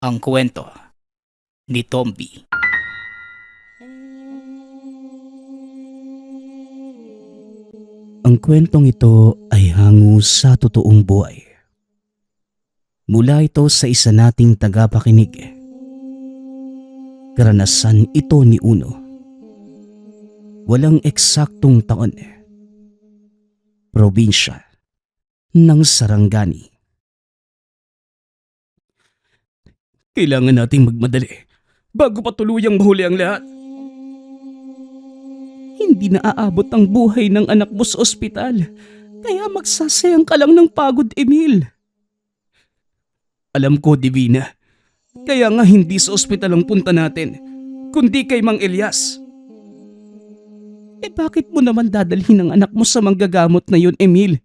Ang kwento ni Tomby. Ang kwentong ito ay hango sa totoong buhay. Mula ito sa isa nating tagapakinig. Karanasan ito ni Uno. Walang eksaktong taon. Probinsya ng Sarangani. Kailangan nating magmadali bago pa tuluyang mahuli ang lahat. Hindi na aabot ang buhay ng anak mo sa ospital, kaya magsasayang ka lang ng pagod, Emil. Alam ko, Divina. Kaya nga hindi sa ospital ang punta natin, kundi kay Mang Elias. Bakit mo naman dadalhin ang anak mo sa manggagamot na yun, Emil?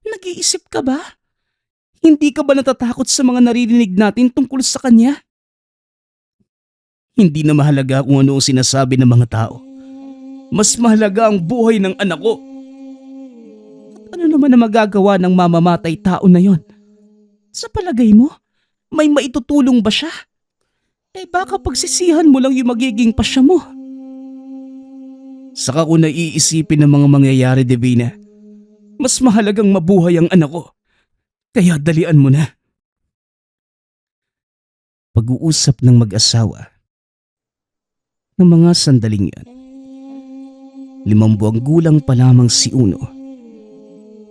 Nag-iisip ka ba? Hindi ka ba natatakot sa mga naririnig natin tungkol sa kanya? Hindi na mahalaga kung ano ang sinasabi ng mga tao. Mas mahalaga ang buhay ng anak ko. At ano naman ang magagawa ng mamamatay tao na yon? Sa palagay mo, may maitutulong ba siya? Baka pagsisihan mo lang yung magiging pasya mo. Saka ko naiisipin ng mga mangyayari, Divina. Mas mahalagang mabuhay ang anak ko. Kaya dalian mo na. Pag-uusap ng mag-asawa. Ng mga sandaling yan. 5 buwang gulang pa lamang si Uno.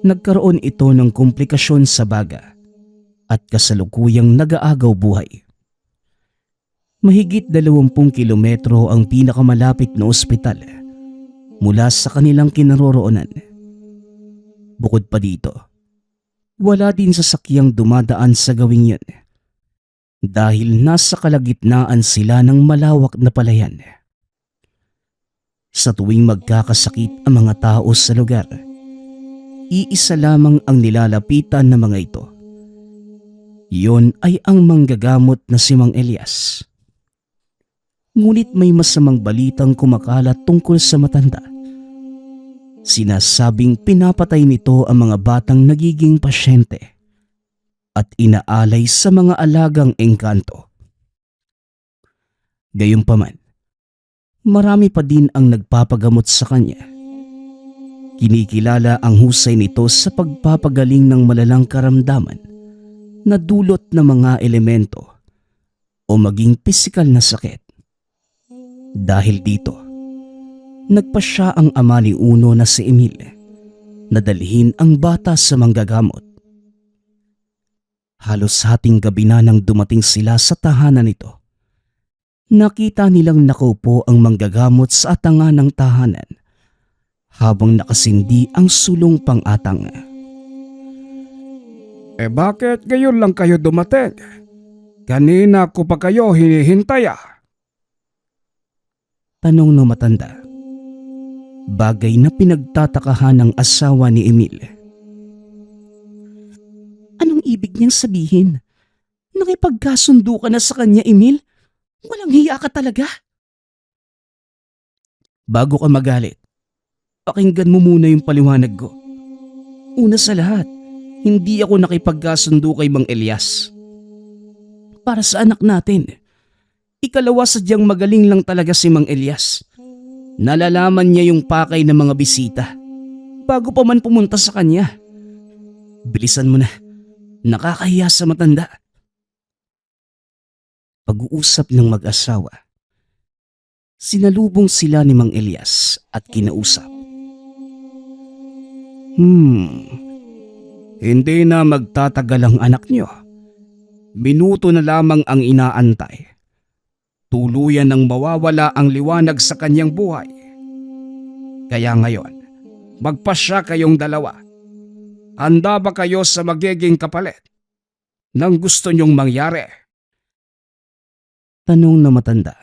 Nagkaroon ito ng komplikasyon sa baga at kasalukuyang nag-aagaw buhay. Mahigit 20 kilometro ang pinakamalapit na ospital mula sa kanilang kinaroroonan. Bukod pa dito, wala din sasakyang dumadaan sa gawing yan dahil nasa kalagitnaan sila ng malawak na palayan. Sa tuwing magkakasakit ang mga tao sa lugar, iisa lamang ang nilalapitan ng mga ito. Iyon ay ang manggagamot na si Mang Elias. Ngunit may masamang balitang kumakalat tungkol sa matanda. Sinasabing pinapatay nito ang mga batang nagiging pasyente at inaalay sa mga alagang engkanto. Gayunpaman, marami pa din ang nagpapagamot sa kanya. Kinikilala ang husay nito sa pagpapagaling ng malalang karamdaman na dulot ng mga elemento o maging pisikal na sakit. Dahil dito, nagpasya ang ama ni Uno na si Emil na dalhin ang bata sa manggagamot. Halos hating gabi na nang dumating sila sa tahanan nito. Nakita nilang nakaupo ang manggagamot sa atangan ng tahanan habang nakasindi ang sulong pang-atang. Bakit ngayon lang kayo dumating? Kanina ko pa kayo hinihintay ah. Tanong ng matanda. Bagay na pinagtatakahan ng asawa ni Emil. Anong ibig niyang sabihin? Nakipagkasundo ka na sa kanya, Emil? Walang hiya ka talaga. Bago ka magalit, pakinggan mo muna yung paliwanag ko. Una sa lahat, hindi ako nakipagkasundo kay Mang Elias. Para sa anak natin. Ikalawa, sadyang magaling lang talaga si Mang Elias. Nalalaman niya yung pakay ng mga bisita bago pa man pumunta sa kanya. Bilisan mo na, nakakahiya sa matanda. Pag-uusap ng mag-asawa. Sinalubong sila ni Mang Elias at kinausap. Hindi na magtatagal ang anak niyo. Minuto na lamang ang inaantay. Tuluyan nang mawawala ang liwanag sa kanyang buhay. Kaya ngayon, magpasya kayong dalawa. Handa ba kayo sa magiging kapalit ng gusto niyong mangyari? Tanong na matanda.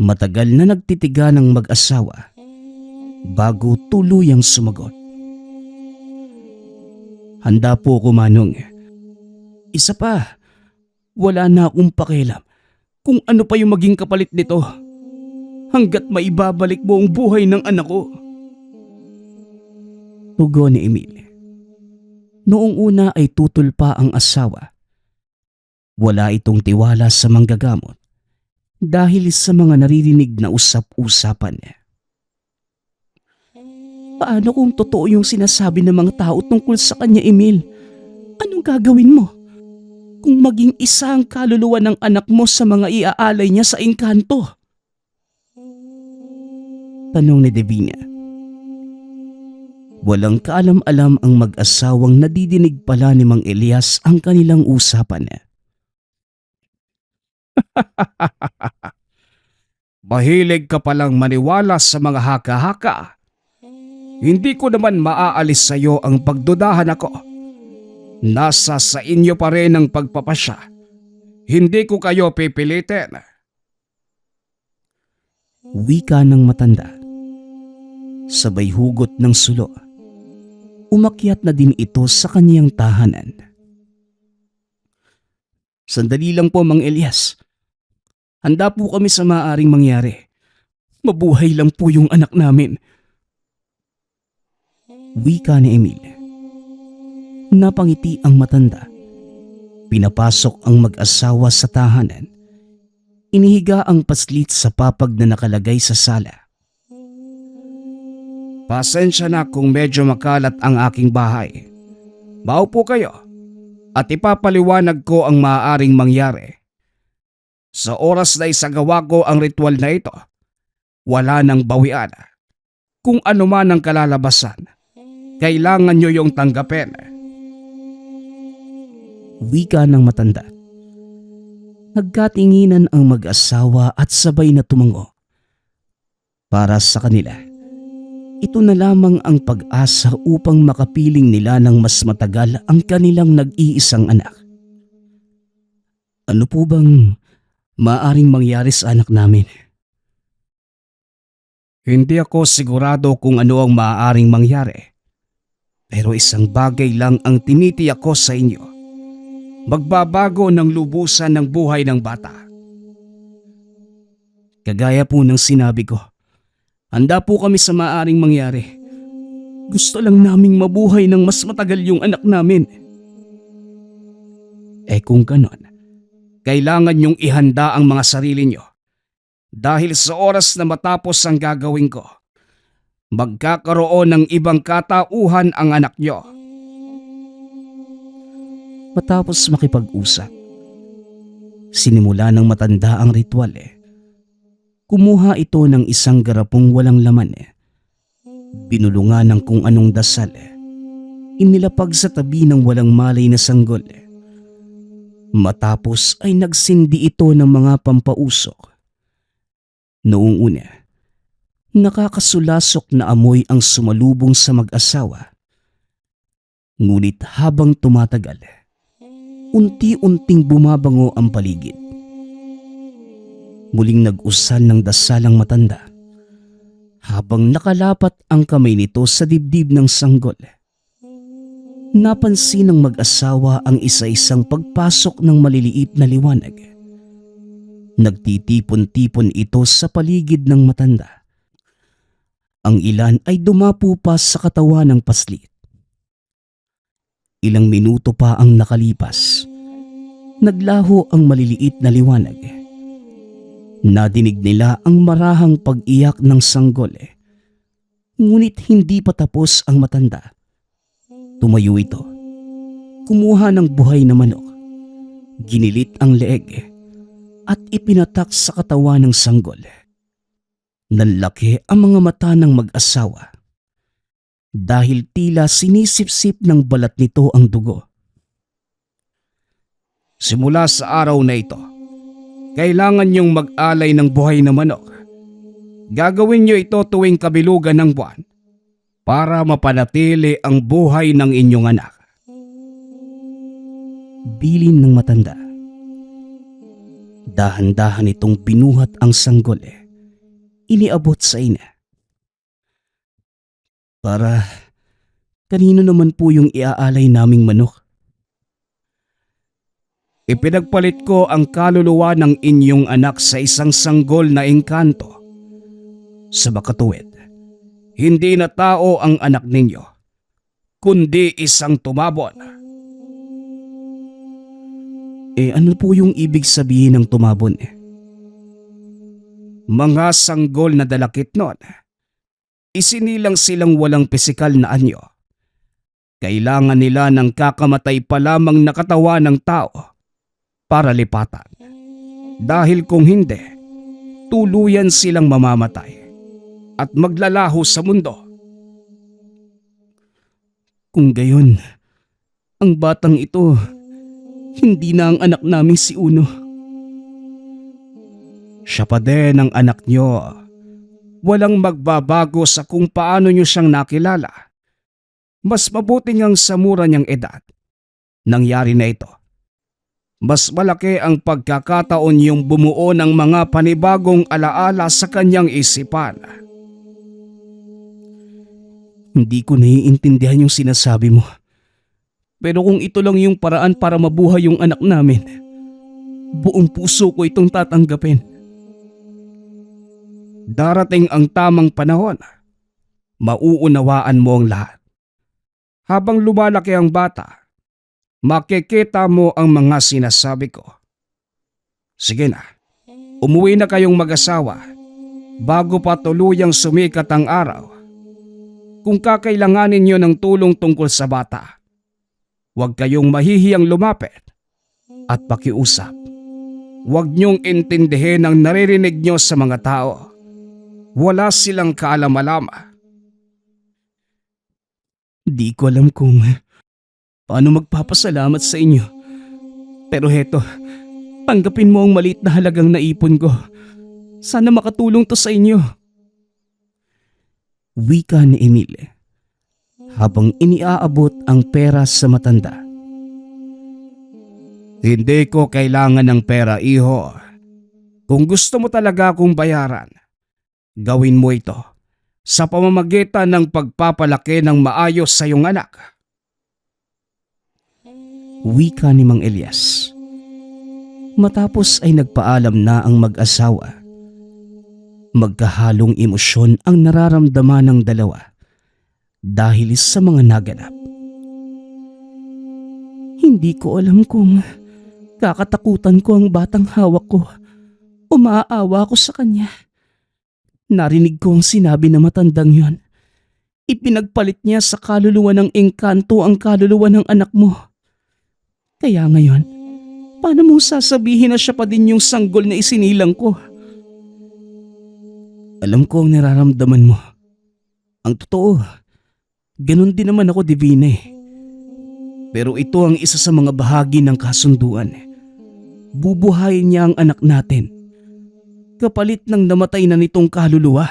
Matagal na nagtitiga ng mag-asawa bago tuluyang sumagot. Handa po ko, Manong. Isa pa, wala na akong pakialam kung ano pa yung maging kapalit nito hanggat maibabalik mo ang buhay ng anak ko. Tugon ni Emil. Noong una ay tutol pa ang asawa Wala itong tiwala sa manggagamot dahil sa mga naririnig na usap-usapan. Paano kung totoo yung sinasabi ng mga tao tungkol sa kanya, Emil? Anong gagawin mo? Kung maging isa ang kaluluwa ng anak mo sa mga iaalay niya sa engkanto? Tanong ni Divina. Walang kaalam-alam ang mag-asawang nadidinig pala ni Mang Elias ang kanilang usapan. Mahilig ka palang maniwala sa mga haka-haka. Hindi ko naman maaalis sa iyo ang pagdudahan ako. Nasa sa inyo pa rin ang pagpapasya. Hindi ko kayo pipilitin. Wika ng matanda. Sabay hugot ng sulo. Umakyat na din ito sa kaniyang tahanan. Sandali lang po, Mang Elias. Handa po kami sa maaaring mangyari. Mabuhay lang po yung anak namin. Wika ni Emil. Napangiti ang matanda. Pinapasok ang mag-asawa sa tahanan. Inihiga ang paslit sa papag na nakalagay sa sala. Pasensya na kung medyo makalat ang aking bahay. Maupo kayo at ipapaliwanag ko ang maaaring mangyari. Sa oras na isagawa ko ang ritual na ito, wala nang bawian. Kung ano man ang kalalabasan, kailangan nyo yung tanggapin. Wika ng matanda. Nagkatinginan ang mag-asawa at sabay na tumango. Para sa kanila, ito na lamang ang pag-asa upang makapiling nila ng mas matagal ang kanilang nag-iisang anak. Ano po bang maaring mangyari sa anak namin? Hindi ako sigurado kung ano ang maaaring mangyari. Pero isang bagay lang ang tinitiyak ko sa inyo. Magbabago ng lubusan ng buhay ng bata. Kagaya po ng sinabi ko, handa po kami sa maaaring mangyari. Gusto lang naming mabuhay ng mas matagal yung anak namin. Kung ganon, kailangan nyong ihanda ang mga sarili nyo. Dahil sa oras na matapos ang gagawin ko, magkakaroon ng ibang katauhan ang anak nyo. Matapos makipag-usap, sinimula ng matanda ang ritual. Kumuha ito ng isang garapong walang laman. Binulungan ng kung anong dasal. Inilapag sa tabi ng walang malay na sanggol. Matapos ay nagsindi ito ng mga pampausok. Noong una, nakakasulasok na amoy ang sumalubong sa mag-asawa. Ngunit habang tumatagal, unti-unting bumabango ang paligid. Muling nag-usal ng dasalang matanda habang nakalapat ang kamay nito sa dibdib ng sanggol. Napansin ng mag-asawa ang isa-isang pagpasok ng maliliit na liwanag. Nagtitipon-tipon ito sa paligid ng matanda. Ang ilan ay dumapo pa sa katawan ng paslit. Ilang minuto pa ang nakalipas. Naglaho ang maliliit na liwanag. Nadinig nila ang marahang pag-iyak ng sanggol. Ngunit hindi pa tapos ang matanda. Tumayo ito. Kumuha ng buhay na manok. Ginilit ang leeg at ipinatak sa katawan ng sanggol. Nanlaki ang mga mata ng mag-asawa dahil tila sinisip-sip ng balat nito ang dugo. Simula sa araw na ito, kailangan niyong mag-alay ng buhay na manok. Gagawin niyo ito tuwing kabilugan ng buwan para mapanatili ang buhay ng inyong anak. Bilin ng matanda. Dahan-dahan itong binuhat ang sanggol. Iniabot sa ina. Para kanino naman po yung iaalay naming manok? Ipinagpalit ko ang kaluluwa ng inyong anak sa isang sanggol na engkanto. Sa makatuwid, hindi na tao ang anak ninyo, kundi isang tumabon. Ano po yung ibig sabihin ng tumabon? Mga sanggol na dalakit nun. Isinilang silang walang pisikal na anyo. Kailangan nila ng kakamatay pa lamang na katawan ng tao para lipatan. Dahil kung hindi, tuluyan silang mamamatay at maglalaho sa mundo. Kung gayon, ang batang ito, hindi na ang anak namin si Uno. Siya pa din ang anak nyo. Walang magbabago sa kung paano nyo siyang nakilala. Mas mabuti ngang sa mura niyang edad. Nangyari na ito. Mas malaki ang pagkakataon yung bumuo ng mga panibagong alaala sa kanyang isipan. Hindi ko naiintindihan yung sinasabi mo. Pero kung ito lang yung paraan para mabuhay yung anak namin, buong puso ko itong tatanggapin. Darating ang tamang panahon. Mauunawaan mo ang lahat. Habang lumalaki ang bata, makikita mo ang mga sinasabi ko. Sige na, umuwi na kayong mag-asawa bago pa tuluyang sumikat ang araw. Kung kakailanganin niyo ng tulong tungkol sa bata, huwag kayong mahihiyang lumapit at pakiusap. Huwag niyong intindihin ang naririnig niyo sa mga tao. Wala silang kaalam-alama. Di ko alam kung paano magpapasalamat sa inyo. Pero heto, tanggapin mo ang maliit na halagang naipon ko. Sana makatulong to sa inyo. Wika ni Emil habang iniaabot ang pera sa matanda. Hindi ko kailangan ng pera, iho. Kung gusto mo talaga akong bayaran, gawin mo ito sa pamamagitan ng pagpapalaki ng maayos sa iyong anak. Wika ni Mang Elias. Matapos ay nagpaalam na ang mag-asawa. Magkahalong emosyon ang nararamdaman ng dalawa dahil sa mga naganap. Hindi ko alam kung kakatakutan ko ang batang hawak ko o maaawa ko sa kanya. Narinig ko ang sinabi na matandang yon. Ipinagpalit niya sa kaluluwa ng engkanto ang kaluluwa ng anak mo. Kaya ngayon, paano mo sasabihin na siya pa din yung sanggol na isinilang ko? Alam ko ang nararamdaman mo. Ang totoo, ganun din naman ako, Divina eh. Pero ito ang isa sa mga bahagi ng kasunduan. Bubuhayin niya ang anak natin, kapalit ng namatay na nitong kaluluwa.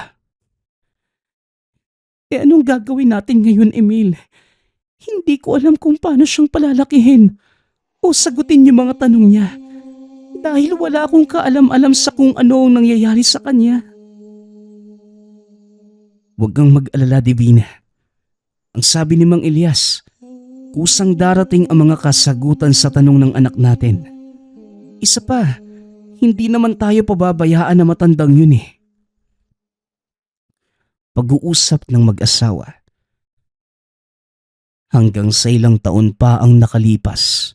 Anong gagawin natin ngayon, Emil? Hindi ko alam kung paano siyang palalakihin o sagutin yung mga tanong niya dahil wala akong kaalam-alam sa kung ano ang nangyayari sa kanya. Huwag kang mag-alala, Divina. Ang sabi ni Mang Elias, kusang darating ang mga kasagutan sa tanong ng anak natin. Isa pa, hindi naman tayo pababayaan na matandang yun eh. Pag-uusap ng mag-asawa. Hanggang sa ilang taon pa ang nakalipas,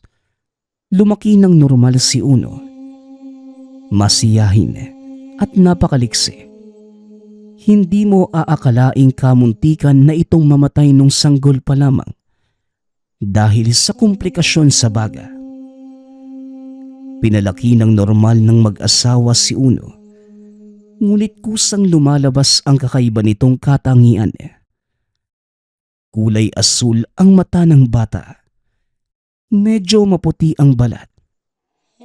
lumaki ng normal si Uno. Masiyahin at napakaliksi. Hindi mo aakalaing kamuntikan na itong mamatay nung sanggol pa lamang dahil sa komplikasyon sa baga. Pinalaki ng normal ng mag-asawa si Uno, ngunit kusang lumalabas ang kakaiba nitong katangian. Kulay asul ang mata ng bata. Medyo maputi ang balat.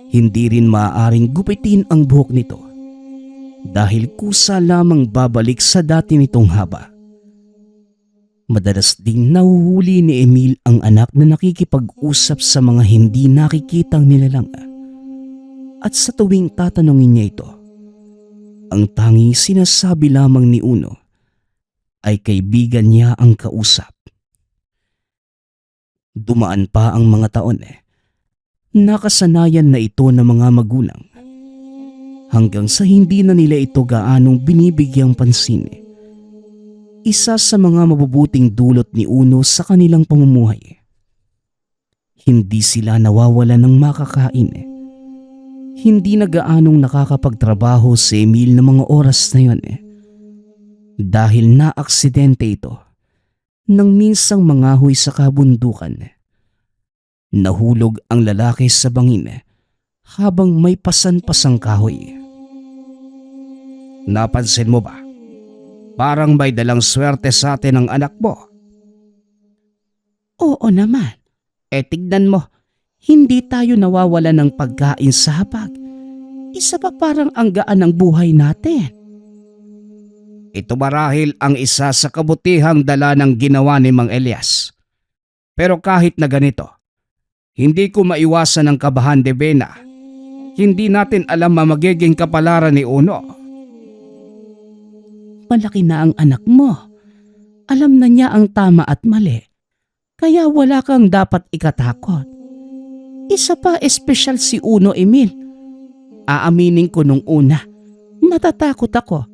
Hindi rin maaaring gupitin ang buhok nito dahil kusa lamang babalik sa dati nitong haba. Madalas ding nahuhuli ni Emil ang anak na nakikipag-usap sa mga hindi nakikitang nilalang. At sa tuwing tatanungin niya ito, ang tanging sinasabi lamang ni Uno ay kaibigan niya ang kausap. Dumaan pa ang mga taon. Nakasanayan na ito ng mga magulang. Hanggang sa hindi na nila ito gaanong binibigyang pansin. Isa sa mga mabubuting dulot ni Uno sa kanilang pamumuhay. Hindi sila nawawala ng makakain Hindi na gaanong nakakapagtrabaho si Emil ng mga oras na yun dahil naaksidente ito nang minsang mangahoy sa kabundukan. Nahulog ang lalaki sa bangin habang may pasan-pasang kahoy. Napansin mo ba? Parang may dalang swerte sa atin ang anak mo. Oo naman. Tignan mo, hindi tayo nawawala ng pagkain sa hapag. Isa pa parang ang gaan ng buhay natin. Ito marahil ang isa sa kabutihang dala ng ginawa ni Mang Elias. Pero kahit na ganito, hindi ko maiwasan ang kabahan de Bena. Hindi natin alam ang magiging kapalaran ni Uno. Malaki na ang anak mo. Alam na niya ang tama at mali. Kaya wala kang dapat ikatakot. Isa pa espesyal si Uno, Emil. Aaminin ko nung una, natatakot ako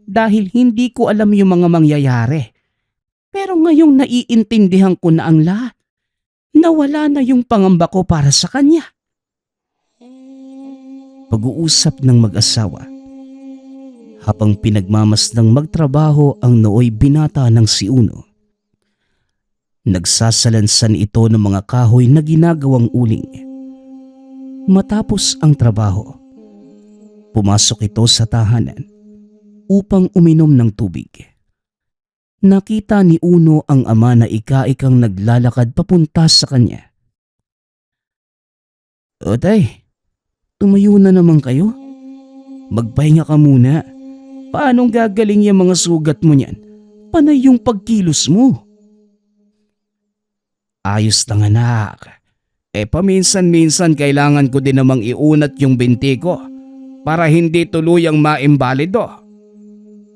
dahil hindi ko alam yung mga mangyayari. Pero ngayong naiintindihan ko na ang lahat, nawala na yung pangamba ko para sa kanya. Pag-uusap ng mag-asawa. Habang pinagmamasdang magtrabaho ang nooy binata ng si Uno. Nagsasalansan ito ng mga kahoy na ginagawang uling. Matapos ang trabaho, pumasok ito sa tahanan upang uminom ng tubig. Nakita ni Uno ang ama na ika-ikang naglalakad papunta sa kanya. "O tay, tumayo na naman kayo. Magpahinga ka muna. Paanong gagaling yung mga sugat mo niyan? Panay yung pagkilos mo." Ayos lang anak. Paminsan-minsan kailangan ko din namang iunat yung binti ko para hindi tuluyang maimbalido.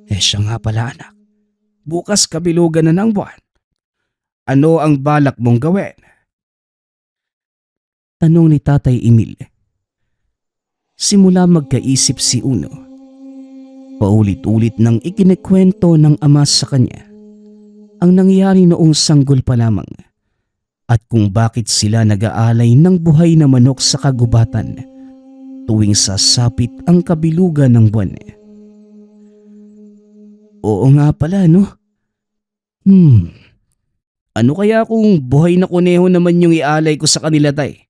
Siya nga pala anak. Bukas kabilugan na ng buwan. Ano ang balak mong gawin? Tanong ni Tatay Emil. Simula magkaisip si Uno. Paulit-ulit nang ikinikwento ng ama sa kanya ang nangyari noong sanggol pa lamang at kung bakit sila nag-aalay ng buhay na manok sa kagubatan tuwing sasapit ang kabilugan ng buwan. Oo nga pala, no? Ano kaya kung buhay na kuneho naman yung ialay ko sa kanila, tay?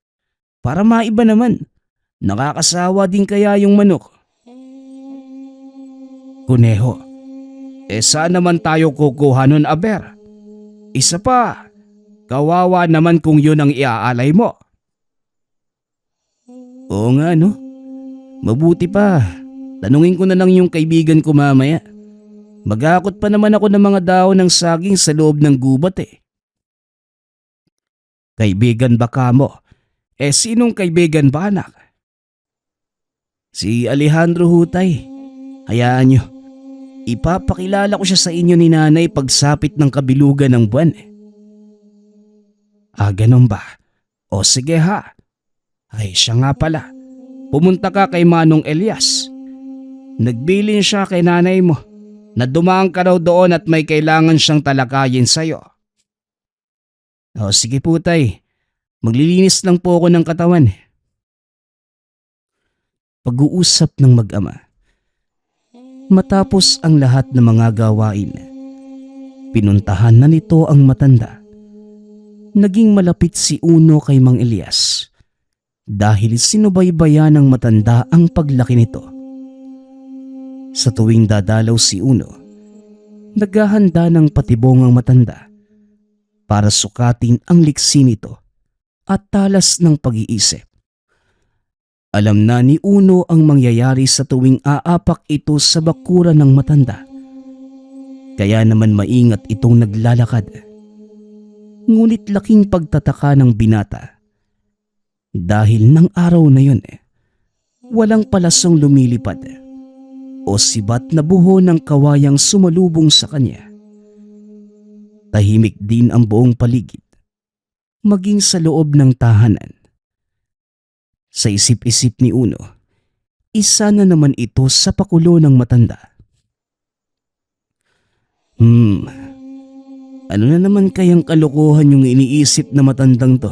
Para maiba naman. Nakakasawa din kaya yung manok. Kuneho? Saan naman tayo kukuha nun, aber? Isa pa, kawawa naman kung yun ang iaalay mo. Oo nga, no? Mabuti pa. Tanungin ko na lang yung kaibigan ko mamaya. Magakot pa naman ako ng mga dahon ng saging sa loob ng gubat Kaibigan ba ka mo? Sinong kaibigan ba, anak? Si Alejandro Hutay. Hayaan nyo. Ipapakilala ko siya sa inyo ni nanay pagsapit ng kabilugan ng buwan. Ganun ba? O sige ha. Ay siya nga pala. Pumunta ka kay Manong Elias. Nagbilin siya kay nanay mo na dumaan ka raw doon at may kailangan siyang talakayin sa'yo. O sige po tay. Maglilinis lang po ako ng katawan. Pag-uusap ng mag-ama. Matapos ang lahat ng mga gawain, pinuntahan na nito ang matanda. Naging malapit si Uno kay Mang Elias dahil sinubaybayan ng matanda ang paglaki nito. Sa tuwing dadalaw si Uno, naghahanda ng patibong ang matanda para sukatin ang liksi nito at talas ng pag-iisip. Alam na ni Uno ang mangyayari sa tuwing aapak ito sa bakuran ng matanda. Kaya naman maingat itong naglalakad. Ngunit laking pagtataka ng binata. Dahil ng araw na yun, walang palasong lumilipad o sibat na buho ng kawayang sumalubong sa kanya. Tahimik din ang buong paligid, maging sa loob ng tahanan. Sa isip-isip ni Uno, isa na naman ito sa pakulo ng matanda. Ano na naman kayang kalokohan yung iniisip na matandang to?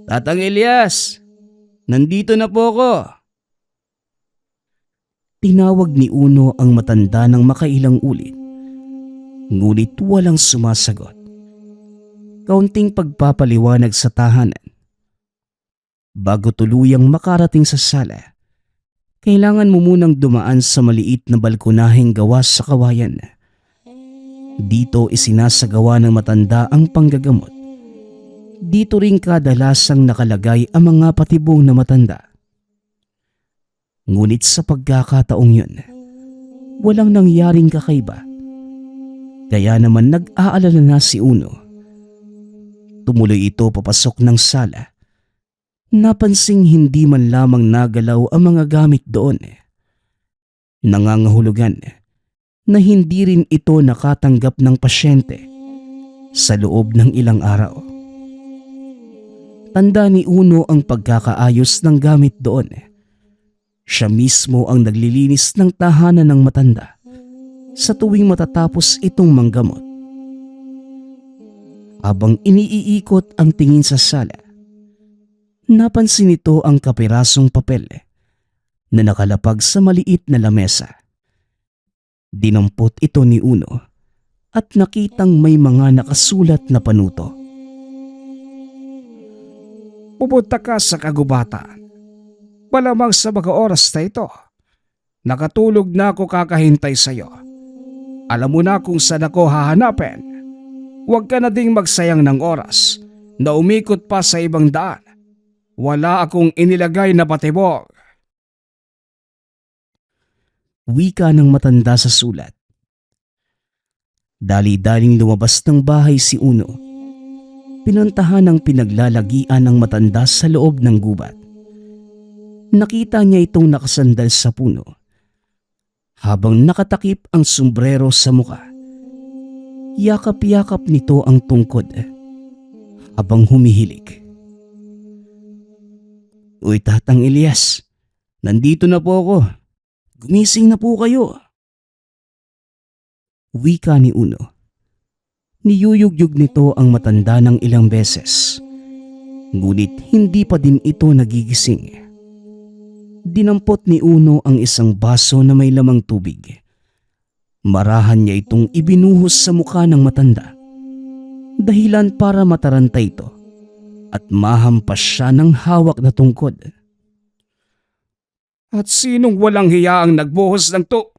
Tatang Elias, Nandito na po ako. Tinawag ni Uno ang matanda ng makailang ulit. Ngunit walang sumasagot. Kaunting pagpapaliwanag sa tahanan. Bago tuluyang makarating sa sala, kailangan mo munang dumaan sa maliit na balkonaheng gawa sa kawayan. Dito isinasagawa ng matanda ang panggagamot. Dito rin kadalasang nakalagay ang mga patibong na matanda. Ngunit sa pagkakataong yun, walang nangyaring kakaiba. Kaya naman nag-aalala na si Uno. Tumuloy ito papasok ng sala. Napansing hindi man lamang nagalaw ang mga gamit doon. Nangangahulugan na hindi rin ito nakatanggap ng pasyente sa loob ng ilang araw. Tanda ni Uno ang pagkakaayos ng gamit doon. Siya mismo ang naglilinis ng tahanan ng matanda sa tuwing matatapos itong manggamot. Habang iniiikot ang tingin sa sala, napansin nito ang kapirasong papel na nakalapag sa maliit na lamesa. Dinampot ito ni Uno at nakitang may mga nakasulat na panuto. Pupunta ka sa kagubatan. Malamang sa mga oras na ito. Nakatulog na ako kakahintay sa iyo. Alam mo na kung saan ako hahanapin. Huwag ka na ding magsayang ng oras na umikot pa sa ibang daan. Wala akong inilagay na patibong. Wika ng matanda sa sulat. Dali-daling lumabas ng bahay si Uno. Pinuntahan ng pinaglalagian ng matanda sa loob ng gubat. Nakita niya itong nakasandal sa puno habang nakatakip ang sombrero sa muka. Yakap-yakap nito ang tungkod habang humihilig. Uy, Tatang Elias, nandito na po ako. Gumising na po kayo. Wika ni Uno. Niyuyugyug nito ang matanda ng ilang beses. Ngunit hindi pa din ito nagigising. Dinampot ni Uno ang isang baso na may lamang tubig. Marahan niya itong ibinuhos sa mukha ng matanda. Dahilan para mataranta ito at mahampas siya ng hawak na tungkod. At sinong walang hiya ang nagbuhos ng to?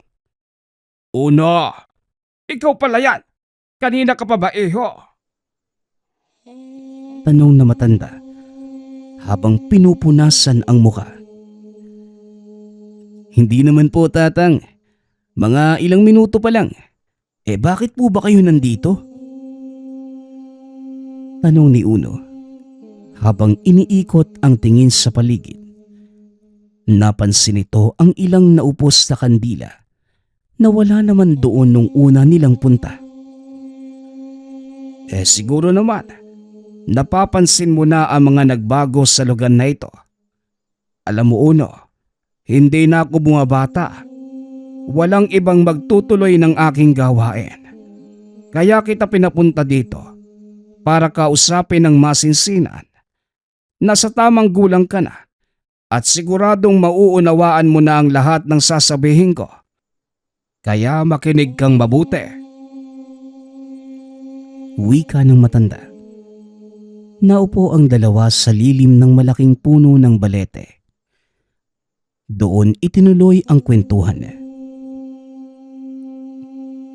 Uno, ikaw pala yan. Kanina ka pa ba, iho? Tanong na matanda habang pinupunasan ang mukha. Hindi naman po, Tatang. Mga ilang minuto pa lang. Bakit po ba kayo nandito? Tanong ni Uno habang iniikot ang tingin sa paligid. Napansin nito ang ilang naupos na kandila na wala naman doon nung una nilang punta. Siguro naman, napapansin mo na ang mga nagbago sa lugar na ito. Alam mo, Uno, hindi na ako bumabata. Walang ibang magtutuloy ng aking gawain. Kaya kita pinapunta dito para kausapin ng masinsinan. Nasa tamang gulang ka na at siguradong mauunawaan mo na ang lahat ng sasabihin ko. Kaya makinig kang mabuti. Wika ng matanda. Naupo ang dalawa sa lilim ng malaking puno ng balete. Doon itinuloy ang kwentuhan.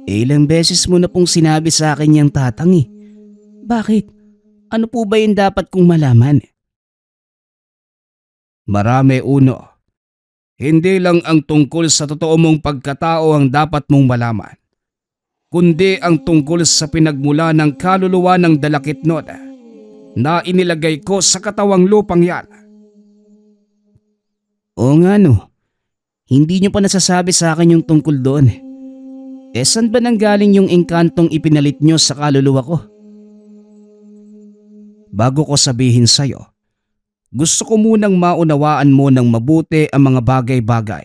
Ilang beses mo na pong sinabi sa akin yung Tatang eh. Bakit? Ano po ba yung dapat kong malaman? Marami, Uno. Hindi lang ang tungkol sa totoo mong pagkatao ang dapat mong malaman, kundi ang tungkol sa pinagmula ng kaluluwa ng dalakitnod na inilagay ko sa katawang lupang yan. Oo nga no. Hindi nyo pa nasasabi sa akin yung tungkol doon. Saan ba nanggaling yung engkantong ipinalit nyo sa kaluluwa ko? Bago ko sabihin sa'yo, gusto ko munang maunawaan mo ng mabuti ang mga bagay-bagay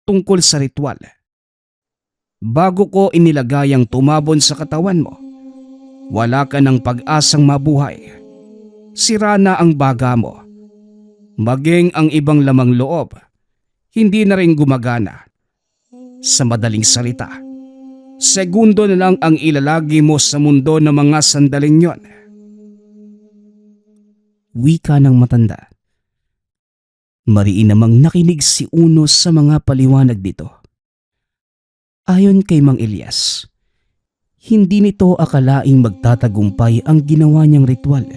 tungkol sa ritual. Bago ko inilagay ang tumabon sa katawan mo, wala ka ng pag-asang mabuhay. Sira na ang baga mo. Maging ang ibang lamang loob, hindi na rin gumagana. Sa madaling salita, segundo na lang ang ilalagi mo sa mundo ng mga sandaling yon. Wika ng matanda. Mariin namang nakinig si Uno sa mga paliwanag dito. Ayon kay Mang Elias, hindi nito akalaing magtatagumpay ang ginawa niyang ritual.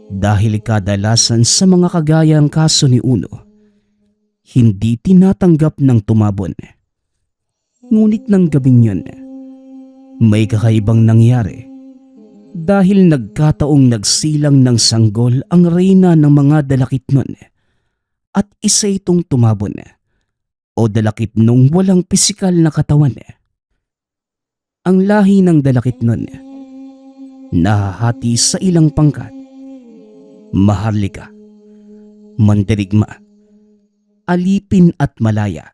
Dahil kadalasan sa mga kagayang kaso ni Uno, hindi tinatanggap ng tumabon. Ngunit ng gabing yun, may kakaibang nangyari dahil nagkataong nagsilang ng sanggol ang reyna ng mga dalakit nun at isa itong tumabon o dalakit nung walang pisikal na katawan. Ang lahi ng dalakit nun nahahati sa ilang pangkat: maharlika, mandirigma, alipin at malaya.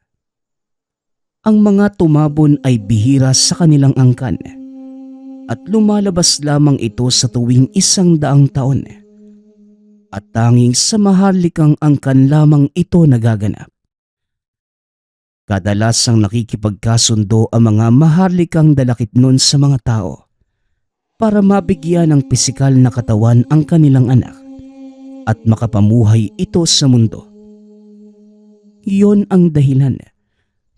Ang mga tumabon ay bihira sa kanilang angkan at lumalabas lamang ito sa tuwing 100 taon. At tanging sa maharlikang angkan lamang ito nagaganap. Kadalasang nakikipagkasundo ang mga maharlikang dalakit nun sa mga tao para mabigyan ng pisikal na katawan ang kanilang anak at makapamuhay ito sa mundo. Iyon ang dahilan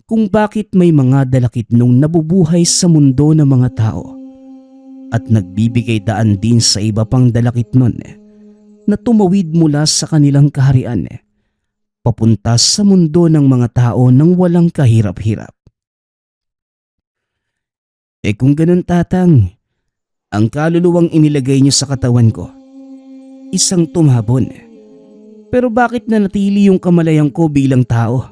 kung bakit may mga dalakit nung nabubuhay sa mundo ng mga tao at nagbibigay daan din sa iba pang dalakit nun na tumawid mula sa kanilang kaharian papunta sa mundo ng mga tao nang walang kahirap-hirap. Kung ganun, Tatang, ang kaluluwang inilagay niyo sa katawan ko, isang tumabon. Pero bakit nanatili yung kamalayan ko bilang tao?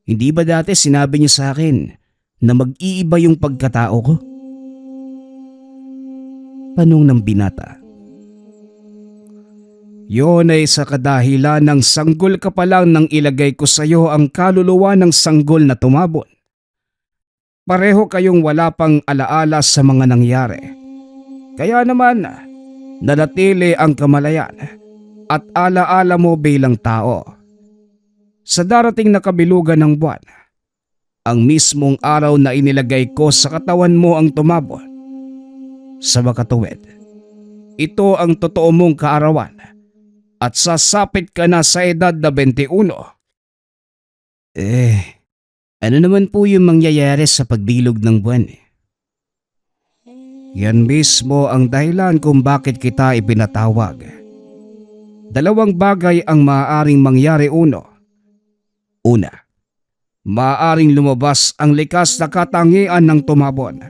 Hindi ba dati sinabi niyo sa akin na mag-iiba yung pagkatao ko? Tanong ng binata. Yon ay sa kadahilan ng sanggol ka pa lang nang ilagay ko sa iyo ang kaluluwa ng sanggol na tumabon. Pareho kayong wala pang alaala sa mga nangyari. Kaya naman, nanatili ang kamalayan at alaala mo bilang tao. Sa darating na kabilugan ng buwan, ang mismong araw na inilagay ko sa katawan mo ang tumabon. Sa makatuwid, ito ang totoo mong kaarawan at sasapit ka na sa edad na 21. Ano naman po yung mangyayari sa pagbilog ng buwan? Yan mismo ang dahilan kung bakit kita ipinatawag. 2 bagay ang maaaring mangyari. Una, maaaring lumabas ang likas na katangian ng tumabon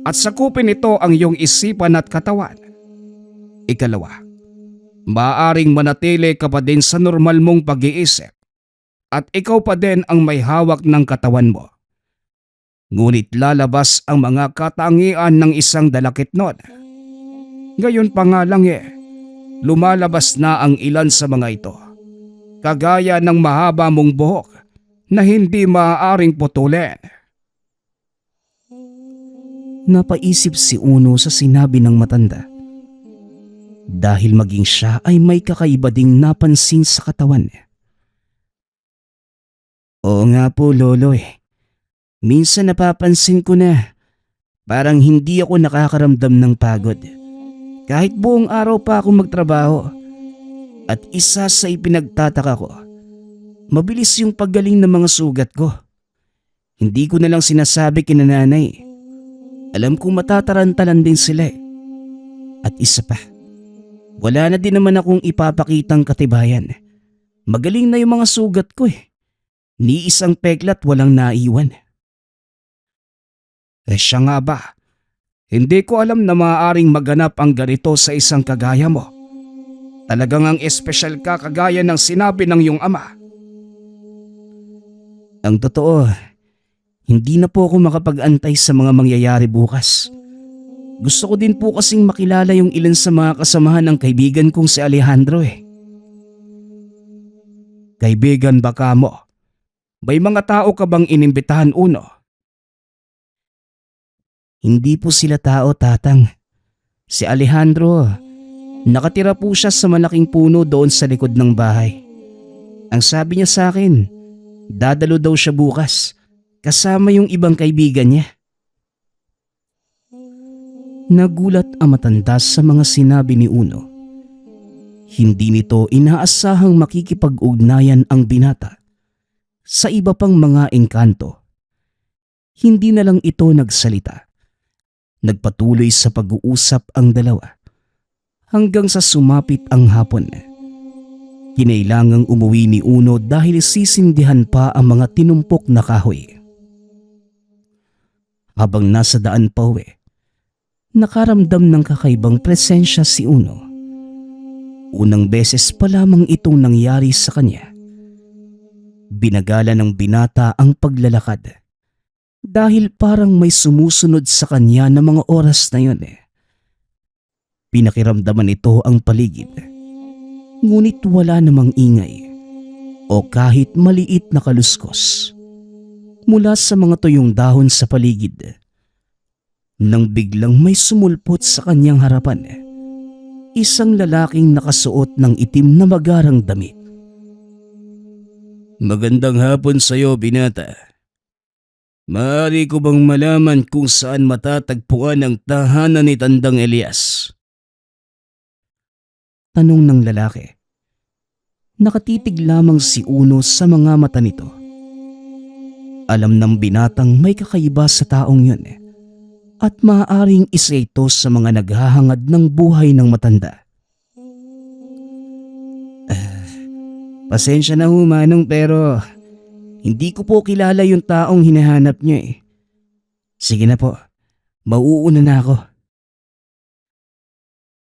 at sakupin ito ang iyong isipan at katawan. Ikalawa, maaaring manatili ka pa din sa normal mong pag-iisip at ikaw pa din ang may hawak ng katawan mo. Ngunit lalabas ang mga katangian ng isang dalakit nun. Ngayon pa nga lang lumalabas na ang ilan sa mga ito, kagaya ng mahaba mong buhok na hindi maaaring putulin. Napaisip si Uno sa sinabi ng matanda. Dahil maging siya ay may kakaiba ding napansin sa katawan. Oo nga po, Lolo. Minsan napapansin ko na parang hindi ako nakakaramdam ng pagod. Kahit buong araw pa ako magtrabaho. At isa sa ipinagtataka ko, mabilis yung paggaling ng mga sugat ko. Hindi ko na lang sinasabi kina nanay. Alam kong matatarantalan din sila. At isa pa, wala na din naman akong ipapakitang katibayan. Magaling na yung mga sugat ko Ni isang peklat walang naiwan. Siya nga ba? Hindi ko alam na maaaring maganap ang ganito sa isang kagaya mo. Talagang ang espesyal ka kagaya ng sinabi ng iyong ama. Ang totoo, hindi na po ako makapag-antay sa mga mangyayari bukas. Gusto ko din po kasing makilala yung ilan sa mga kasamahan ng kaibigan kong si Alejandro Kaibigan ba ka mo? May mga tao ka bang inimbitahan, Uno? Hindi po sila tao, Tatang. Si Alejandro, Nakatira po siya sa malaking puno doon sa likod ng bahay. Ang sabi niya sa akin, dadalo daw siya bukas kasama yung ibang kaibigan niya. Nagulat ang matanda sa mga sinabi ni Uno. Hindi nito inaasahang makikipag-ugnayan ang binata sa iba pang mga engkanto. Hindi na lang ito nagsalita. Nagpatuloy sa pag-uusap ang dalawa hanggang sa sumapit ang hapon. Kinailangang umuwi ni Uno dahil sisindihan pa ang mga tinumpok na kahoy. Habang nasa daan pa uwi, nakaramdam ng kakaibang presensya si Uno. Unang beses pa lamang itong nangyari sa kanya. Binagala ng binata ang paglalakad dahil parang may sumusunod sa kanya na mga oras na yun. Pinakiramdaman ito ang paligid, ngunit wala namang ingay o kahit maliit na kaluskos mula sa mga tuyong dahon sa paligid. Nang biglang may sumulpot sa kanyang harapan, isang lalaking nakasuot ng itim na magarang damit. Magandang hapon sa iyo, binata. Maaari ko bang malaman kung saan matatagpuan ang tahanan ni Tandang Elias? Tanong ng lalaki. Nakatitig lamang si Uno sa mga mata nito. Alam ng binatang may kakaiba sa taong yun at maaaring isa ito sa mga naghahangad ng buhay ng matanda. Pasensya na ho, Manong, pero hindi ko po kilala yung taong hinahanap niyo . Sige na po, mauuna na ako.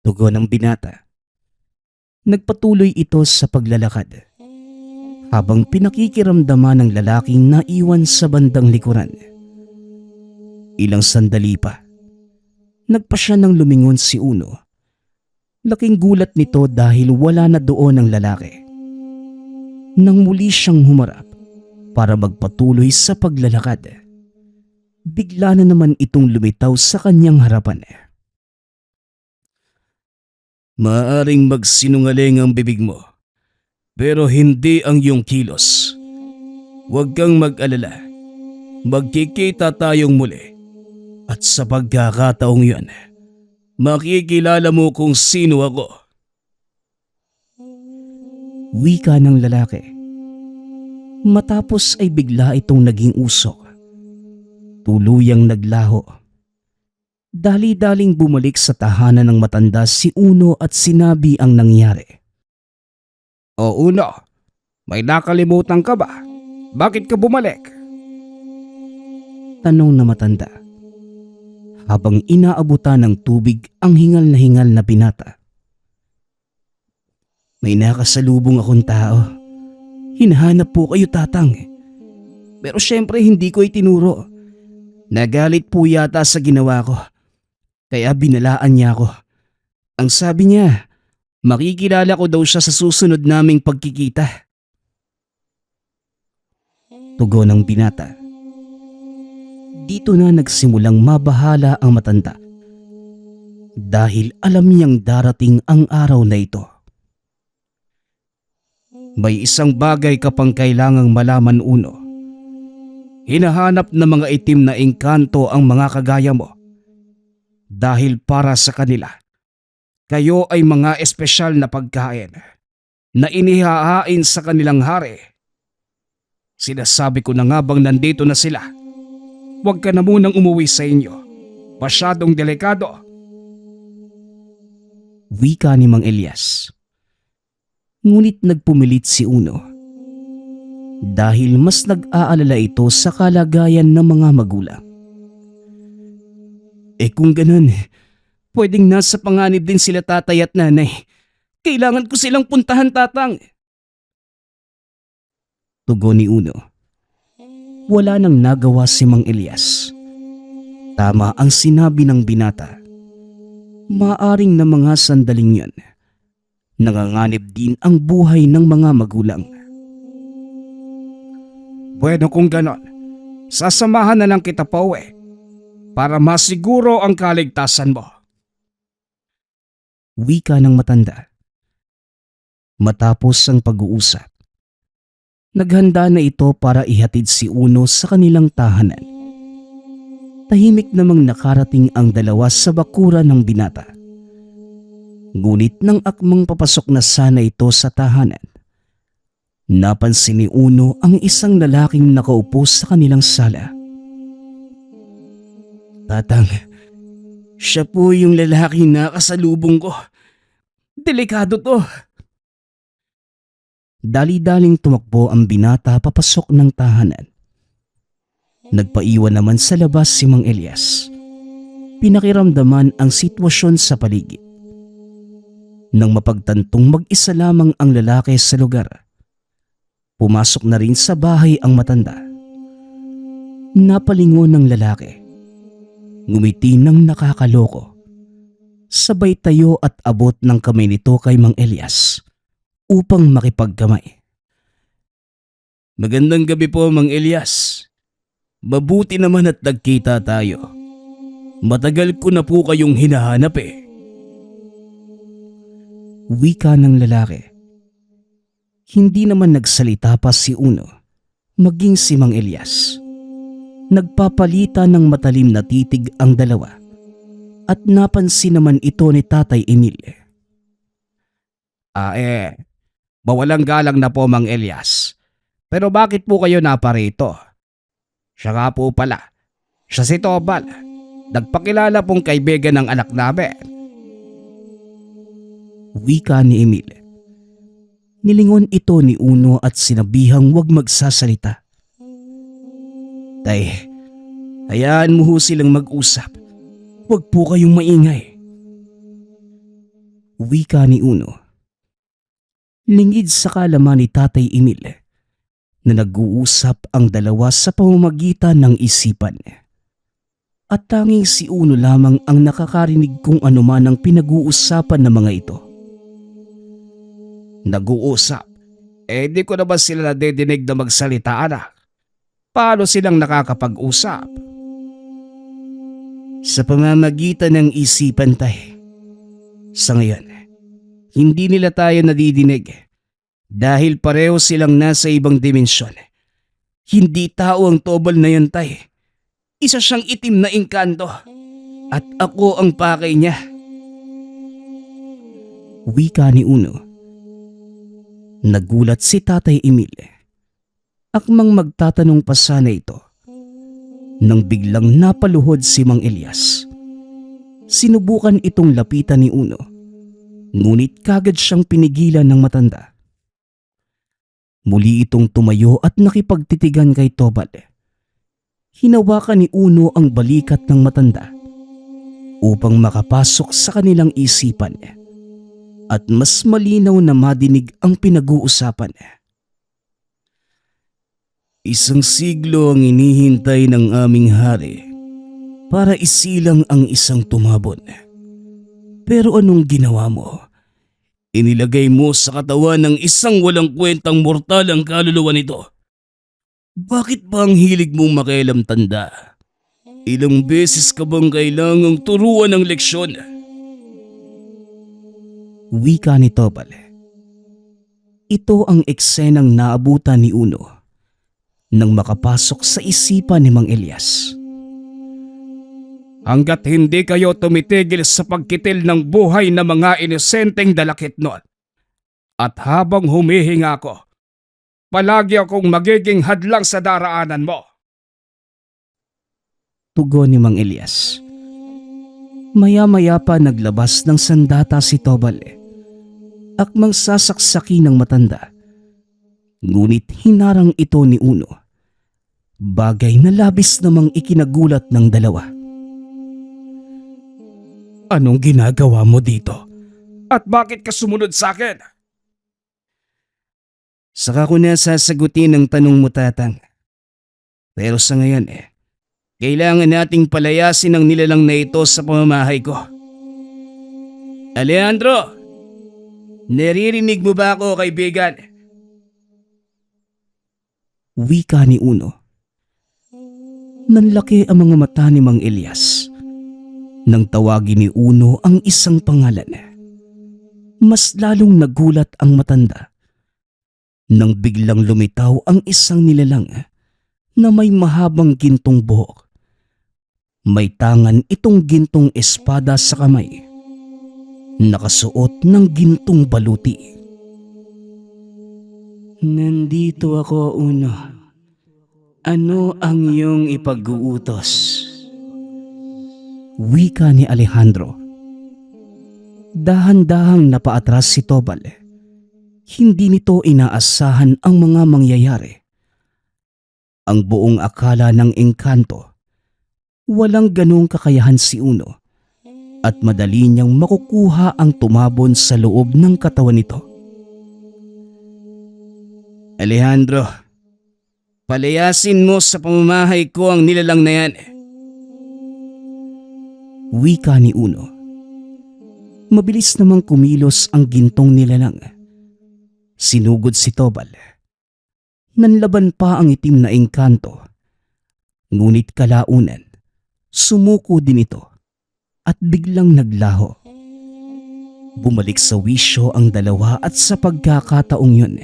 Tugon ng binata. Nagpatuloy ito sa paglalakad habang pinakikiramdaman ng lalaking naiwan sa bandang likuran. Ilang sandali pa, nagpa siya nang lumingon si Uno. Laking gulat nito dahil wala na doon ang lalaki. Nang muli siyang humarap para magpatuloy sa paglalakad, bigla na naman itong lumitaw sa kanyang harapan. Maaring magsinungaling ang bibig mo, pero hindi ang iyong kilos. Huwag kang mag-alala. Magkikita tayong muli. At sa pagkakataong yun, makikilala mo kung sino ako. Wika ng lalaki. Matapos ay bigla itong naging usok. Tuluyang naglaho. Dali-daling bumalik sa tahanan ng matanda si Uno at sinabi ang nangyari. O Uno, may nakalimutan ka ba? Bakit ka bumalik? Tanong na matanda. Habang inaabutan ng tubig ang hingal na binata. May nakasalubong akong tao. Hinahanap po kayo, tatang. Pero syempre hindi ko itinuro. Nagalit po yata sa ginawa ko. Kaya binalaan niya ako. Ang sabi niya, makikilala ko daw siya sa susunod naming pagkikita. Tugon ng binata. Dito na nagsimulang mabahala ang matanda. Dahil alam niyang darating ang araw na ito. May isang bagay ka pang kailangang malaman, Uno. Hinahanap ng mga itim na engkanto ang mga kagaya mo. Dahil para sa kanila, kayo ay mga espesyal na pagkain na inihahain sa kanilang hari. Sinasabi ko na nga bang nandito na sila. Huwag ka na munang umuwi sa inyo. Masyadong delikado. Wika ni Mang Elias. Ngunit nagpumilit si Uno. Dahil mas nag-aalala ito sa kalagayan ng mga magulang. Kung ganun, pwedeng nasa panganib din sila tatay at nanay. Kailangan ko silang puntahan, tatang. Tugon ni Uno. Wala nang nagawa si Mang Elias. Tama ang sinabi ng binata. Maaring na mga sandaling yon, nanganganib din ang buhay ng mga magulang. Bueno kung ganon, sasamahan na lang kita pa uwi para masiguro ang kaligtasan mo. Wika ng matanda. Matapos ang pag-uusap, naghanda na ito para ihatid si Uno sa kanilang tahanan. Tahimik namang nakarating ang dalawa sa bakuran ng binata. Ngunit nang akmang papasok na sana ito sa tahanan, napansin ni Uno ang isang lalaking nakaupo sa kanilang sala. Tatang, siya po yung lalaking nakasalubong ko. Delikado to. Dali-daling tumakbo ang binata papasok ng tahanan. Nagpaiwan naman sa labas si Mang Elias. Pinakiramdaman ang sitwasyon sa paligid. Nang mapagtantong mag-isa lamang ang lalaki sa lugar, pumasok na rin sa bahay ang matanda. Napalingon ng lalaki. Ngumiti ng nakakaloko. Sabay tayo at abot ng kamay nito kay Mang Elias upang makipagkamay. Magandang gabi po, Mang Elias. Mabuti naman at nagkita tayo. Matagal ko na po kayong hinahanap eh. Wika ng lalaki. Hindi naman nagsalita pa si Uno, maging si Mang Elias. Nagpapalitan ng matalim na titig ang dalawa at napansin naman ito ni Tatay Emil. Mawalang galang na po, Mang Elias. Pero bakit po kayo naparito? Siya nga po pala. Siya si Tobal. Nagpakilala pong kaibigan ng anak namin. Wika ni Emil. Nilingon ito ni Uno at sinabihang huwag magsasalita. Tay, hayaan mo ho silang mag-usap. Huwag po kayong maingay. Wika ni Uno. Lingid sa kalaman ni Tatay Emil na nag-uusap ang dalawa sa pamamagitan ng isipan. At tanging si Uno lamang ang nakakarinig kung ano man ang pinag-uusapan ng mga ito. Nag-uusap? Di ko na ba sila nadidinig na magsalita, anak? Paano silang nakakapag-usap? Sa pamamagitan ng isipan, tay. Sa ngayon, hindi nila tayo nadidinig dahil pareho silang nasa ibang dimensyon. Hindi tao ang Tobal na yun, tay. Isa siyang itim na engkanto at ako ang pakay niya. Wika ni Uno. Nagulat si Tatay Emil. Akmang magtatanong pa sana ito nang biglang napaluhod si Mang Elias. Sinubukan itong lapitan ni Uno, ngunit kagad siyang pinigilan ng matanda. Muli itong tumayo at nakipagtitigan kay Tobal. Hinawakan ni Uno ang balikat ng matanda upang makapasok sa kanilang isipan at mas malinaw na madinig ang pinag-uusapan. Isang siglo ang inihintay ng aming hari para isilang ang isang tumabon. Pero anong ginawa mo? Inilagay mo sa katawan ng isang walang kwentang mortal ang kaluluwa nito. Bakit ba ang hilig mong makialam, tanda? Ilang beses ka bang kailangang turuan ng leksyon? Wika ni Tobal. Ito ang eksenang naabutan ni Uno nang makapasok sa isipan ni Mang Elias. Hanggat hindi kayo tumitigil sa pagkitil ng buhay ng mga inosenteng dalakit nun, at habang humihinga ko, palagi akong magiging hadlang sa daraanan mo. Tugon ni Mang Elias. Maya-maya pa naglabas ng sandata si Tobal. Akmang sasaksaki ng matanda. Ngunit hinarang ito ni Uno. Bagay na labis namang ikinagulat ng dalawa. Anong ginagawa mo dito? At bakit ka sumunod sa akin? Saka ko na sasagutin ang tanong mo, tatang. Pero sa ngayon kailangan nating palayasin ang nilalang na ito sa pamamahay ko. Alejandro! Naririnig mo ba ako, kaibigan? Wika ni Uno. Nanlaki ang mga mata ni Mang Elias nang tawagin ni Uno ang isang pangalan. Mas lalong nagulat ang matanda nang biglang lumitaw ang isang nilalang na may mahabang gintong buhok. May tangan itong gintong espada sa kamay. Nakasuot ng gintong baluti. Nandito ako, Uno. Ano ang iyong ipag-uutos? Wika ni Alejandro. Dahan-dahang napaatras si Tobal. Hindi nito inaasahan ang mga mangyayari. Ang buong akala ng engkanto, walang ganong kakayahan si Uno at madali niyang makukuha ang tumabon sa loob ng katawan nito. Alejandro, palayasin mo sa pamamahay ko ang nilalang na yan. Wika ni Uno. Mabilis namang kumilos ang gintong nilalang. Sinugod si Tobal. Nanlaban pa ang itim na engkanto. Ngunit kalaunan, sumuko din ito at biglang naglaho. Bumalik sa wisyo ang dalawa at sa pagkakataong yun,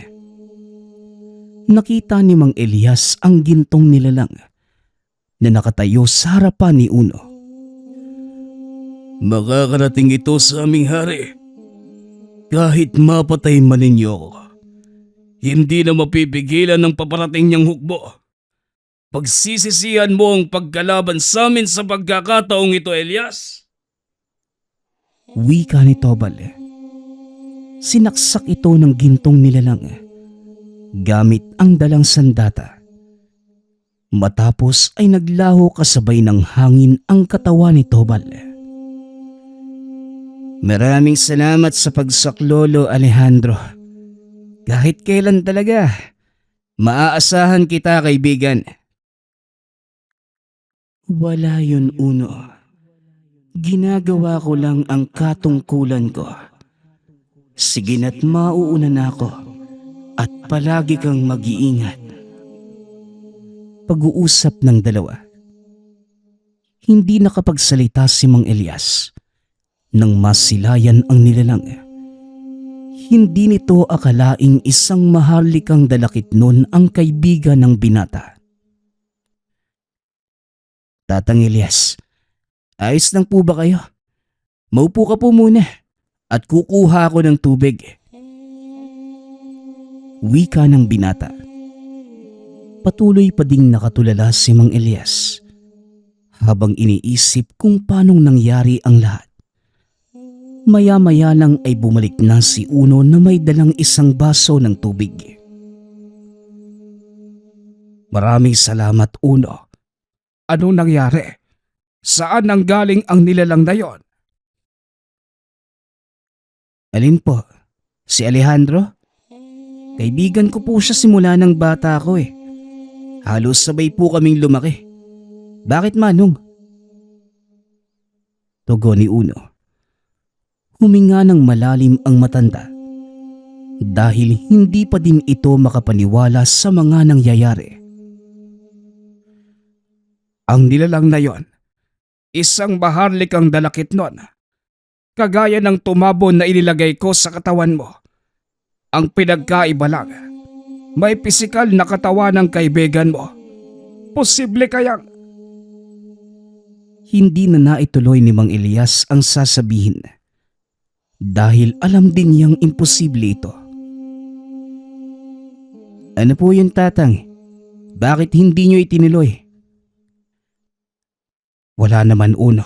nakita ni Mang Elias ang gintong nilalang na nakatayo sa harapan ni Uno. Makakarating ito sa aming hari. Kahit mapatay man ninyo ako, hindi na mapipigilan ng paparating niyang hukbo. Pagsisisihan mo ang pagkalaban sa amin sa pagkakataong ito, Elias. Wika ni Tobal. Sinaksak ito ng gintong nilalang gamit ang dalang sandata. Matapos ay naglaho kasabay ng hangin ang katawan ni Tobal. Maraming salamat sa pagsaklolo, Alejandro. Kahit kailan talaga, maaasahan kita, kaibigan. Wala yun, Uno. Ginagawa ko lang ang katungkulan ko. Sige na't mauuna na ako at palagi kang mag-iingat. Pag-uusap ng dalawa. Hindi nakapagsalita si Mang Elias nang masilayan ang nilalang. Hindi nito akalaing isang maharlikang dalakit nun ang kaibigan ng binata. Tatang Elias, ayos lang po ba kayo? Maupo ka po muna at kukuha ako ng tubig. Wika ng binata. Patuloy pa ding nakatulala si Mang Elias habang iniisip kung paanong nangyari ang lahat. Maya-maya lang ay bumalik na si Uno na may dalang isang baso ng tubig. Maraming salamat, Uno. Anong nangyari? Saan nanggaling ang nilalang na yon? Alin po? Si Alejandro? Kaibigan ko po siya simula ng bata ko eh. Halos sabay po kaming lumaki. Bakit, Manong? Tugon ni Uno. Huminga ng malalim ang matanda dahil hindi pa din ito makapaniwala sa mga nangyayari. Ang nilalang na yon, isang maharlikang dalakit nun. Kagaya ng tumabon na inilagay ko sa katawan mo. Ang pinagkaiba lang, may pisikal na katawan ng kaibigan mo. Posible kayang... Hindi na naituloy ni Mang Elias ang sasabihin dahil alam din niyang imposible ito. Ano po yun, Tatang? Bakit hindi niyo itinuloy? Wala naman, Uno.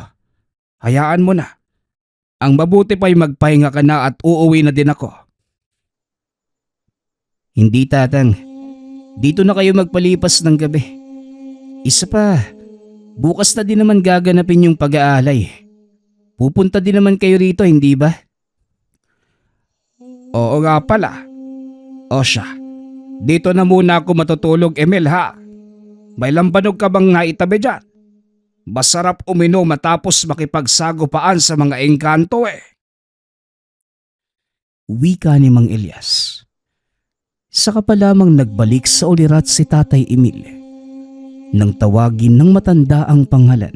Hayaan mo na. Ang mabuti pa'y magpahinga ka na at uuwi na din ako. Hindi, Tatang. Dito na kayo magpalipas ng gabi. Isa pa, bukas na din naman gaganapin yung pag-aalay. Pupunta din naman kayo rito, hindi ba? Oo nga pala. O siya, dito na muna ako matutulog, Emil, ha? May lambanog ka bang naitabi dyan? Masarap uminom matapos makipagsagupaan sa mga engkanto eh. Wika ni Mang Elias. Saka pa lamang nagbalik sa ulirat si Tatay Emil nang tawagin ng matanda ang pangalan.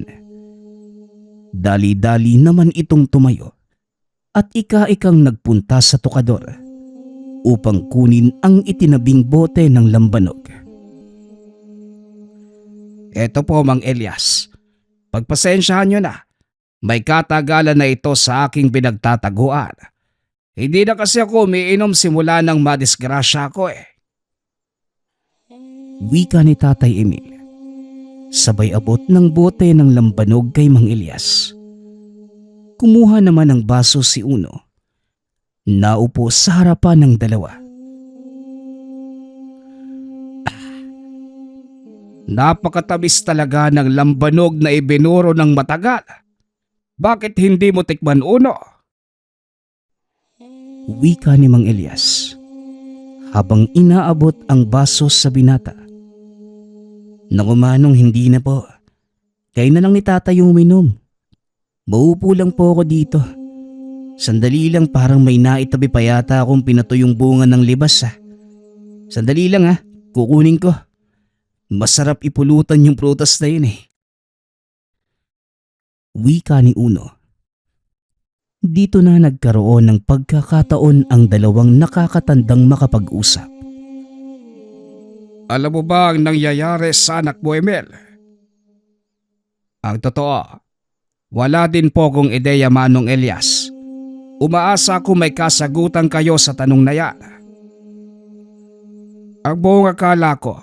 Dali-dali naman itong tumayo at ika-ikang nagpunta sa tukador upang kunin ang itinabing bote ng lambanog. Eto po, Mang Elias. Pagpasensyahan nyo na. May katagalan na ito sa aking pinagtataguan. Hindi na kasi ako umiinom simula nang madisgrasya ako eh. Wika ni Tatay Emil. Sabay abot ng bote ng lambanog kay Mang Elias. Kumuha naman ng baso si Uno. Naupo sa harapan ng dalawa. Napakatamis talaga ng lambanog na ibinuro ng matagal. Bakit hindi mo tikman, Uno? Wika ni Mang Elias habang inaabot ang baso sa binata. Naku Manong, hindi na po. Kayo na lang ni Tatay yung uminom. Maupo lang po ako dito. Sandali lang, parang may naitabi pa yata akong pinatuyong bunga ng libas Sandali lang kukunin ko. Masarap ipulutan yung prutas na yun eh. Wika ni Uno. Dito na nagkaroon ng pagkakataon ang dalawang nakakatandang makapag-usap. Alam mo ba ang nangyayari sa anak mo, Emil? Ang totoo, wala din po kong ideya, Manong Elias. Umaasa ko may kasagutan kayo sa tanong na yan. Ang buong akala ko,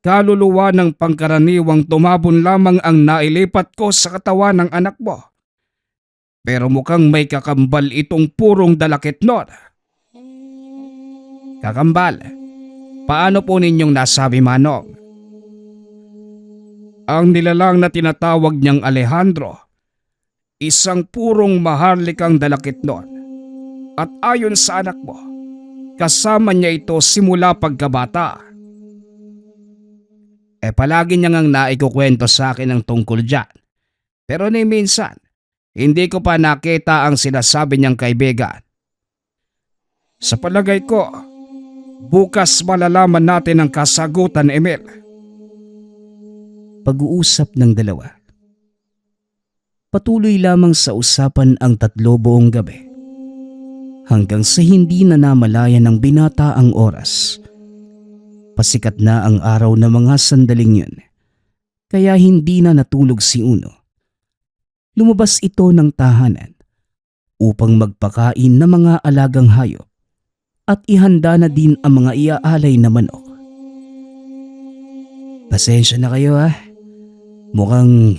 kaluluwa ng pangkaraniwang tumabon lamang ang nailipat ko sa katawan ng anak mo. Pero mukhang may kakambal itong purong dalakit nun. Kakambal? Paano po ninyong nasabi, Manong? Ang nilalang na tinatawag niyang Alejandro, isang purong maharlikang dalakit nun. At ayon sa anak mo, kasama niya ito simula pagkabata. Palagi niya ngang naikukwento sa akin ang tungkol dyan. Pero ni minsan, hindi ko pa nakita ang sinasabi niyang kaibigan. Sa palagay ko, bukas malalaman natin ang kasagutan, Emil. Pag-uusap ng dalawa. Patuloy lamang sa usapan ang tatlo buong gabi. Hanggang sa hindi na namalayan ng binata ang oras. Pasikat na ang araw na mga sandaling yun. Kaya hindi na natulog si Uno. Lumabas ito ng tahanan upang magpakain ng mga alagang hayop at ihanda na din ang mga iaalay na manok. Pasensya na kayo Mukhang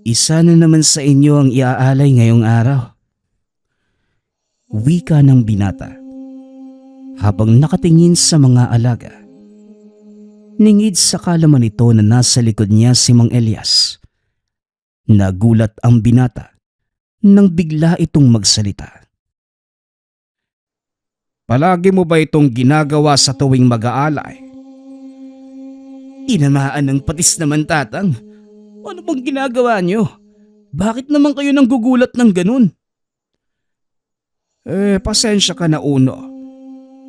isa na naman sa inyo ang iaalay ngayong araw. Wika ng binata habang nakatingin sa mga alaga. Ningid sa kalaman nito na nasa likod niya si Mang Elias. Nagulat ang binata nang bigla itong magsalita. Palagi mo ba itong ginagawa sa tuwing mag-aalay? Tinamaan ng patis naman, Tatang. Ano bang ginagawa niyo? Bakit naman kayo nang gugulat ng ganun? Pasensya ka na, Uno.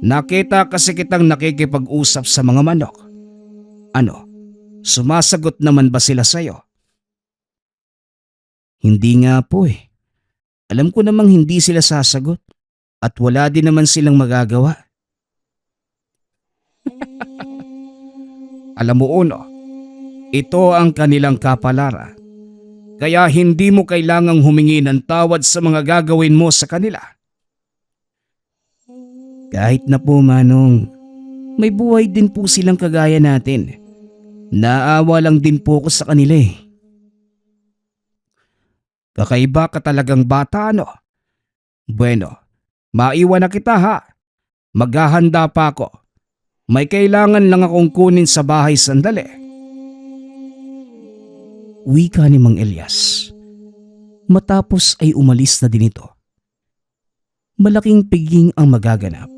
Nakita kasi kitang nakikipag-usap sa mga manok. Ano, sumasagot naman ba sila sa'yo? Hindi nga po Alam ko namang hindi sila sasagot at wala din naman silang magagawa. Alam mo, Uno, ito ang kanilang kapalaran. Kaya hindi mo kailangang humingi ng tawad sa mga gagawin mo sa kanila. Kahit na po, Manong, may buhay din po silang kagaya natin. Naawa lang din po ko sa kanila Kakaiba ka talagang bata, ano? Bueno, maiwan na kita Maghahanda pa ako. May kailangan lang akong kunin sa bahay sandali. Wika ni Mang Elias. Matapos ay umalis na din ito. Malaking piging ang magaganap.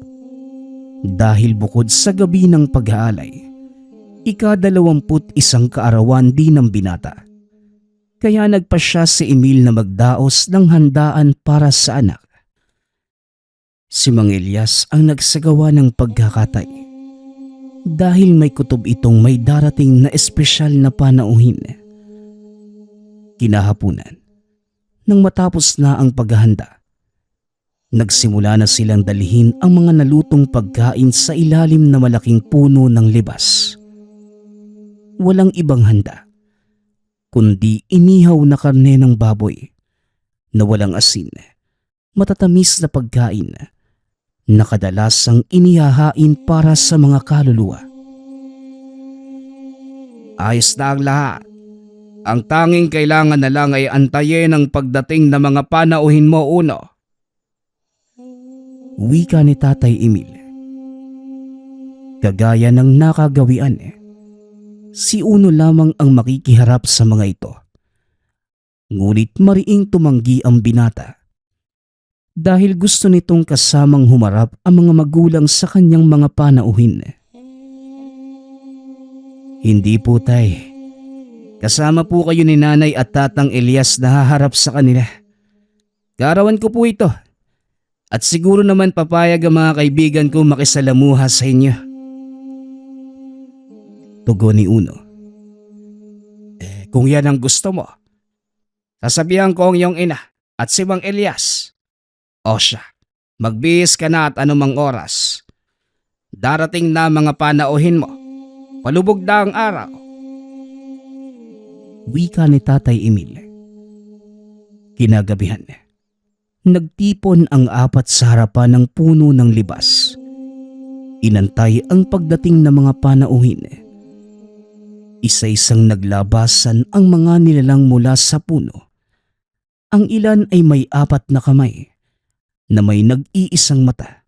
Dahil bukod sa gabi ng pag-aalay, ika-21 kaarawan din ng binata. Kaya nagpasya si Emil na magdaos ng handaan para sa anak. Si Mang Elias ang nagsagawa ng pagkakatay. Dahil may kutob itong may darating na espesyal na panauhin. Kinahapunan, nang matapos na ang paghahanda, Nagsimula na silang dalhin ang mga nalutong pagkain sa ilalim na malaking puno ng libas. Walang ibang handa, kundi inihaw na karne ng baboy na walang asin, matatamis na pagkain na kadalasang inihahain para sa mga kaluluwa. Ayos na ang lahat. Ang tanging kailangan na lang ay antayin ang pagdating ng mga panauhin mo, Uno. Wika ni Tatay Emil. Kagaya ng nakagawian, si Uno lamang ang makikiharap sa mga ito. Ngunit mariing tumanggi ang binata dahil gusto nitong kasamang humarap ang mga magulang sa kanyang mga panauhin. Hindi po, Tay. Kasama po kayo ni Nanay at Tatang Elias na haharap sa kanila. Kaarawan ko po ito. At siguro naman papayag ang mga kaibigan ko makisalamuha sa inyo. Tugon ni Uno. Kung yan ang gusto mo, sasabihan ko ang iyong ina at si Mang Elias. O siya, magbihis ka na at anumang oras. Darating na mga panauhin mo. Palubog na ang araw. Wika ni Tatay Emil. Kinagabihan, nagtipon ang apat sa harapan ng puno ng libas. Inantay ang pagdating ng mga panauhin. Isa-isang naglabasan ang mga nilalang mula sa puno. Ang ilan ay may 4 na kamay na may nag-iisang mata.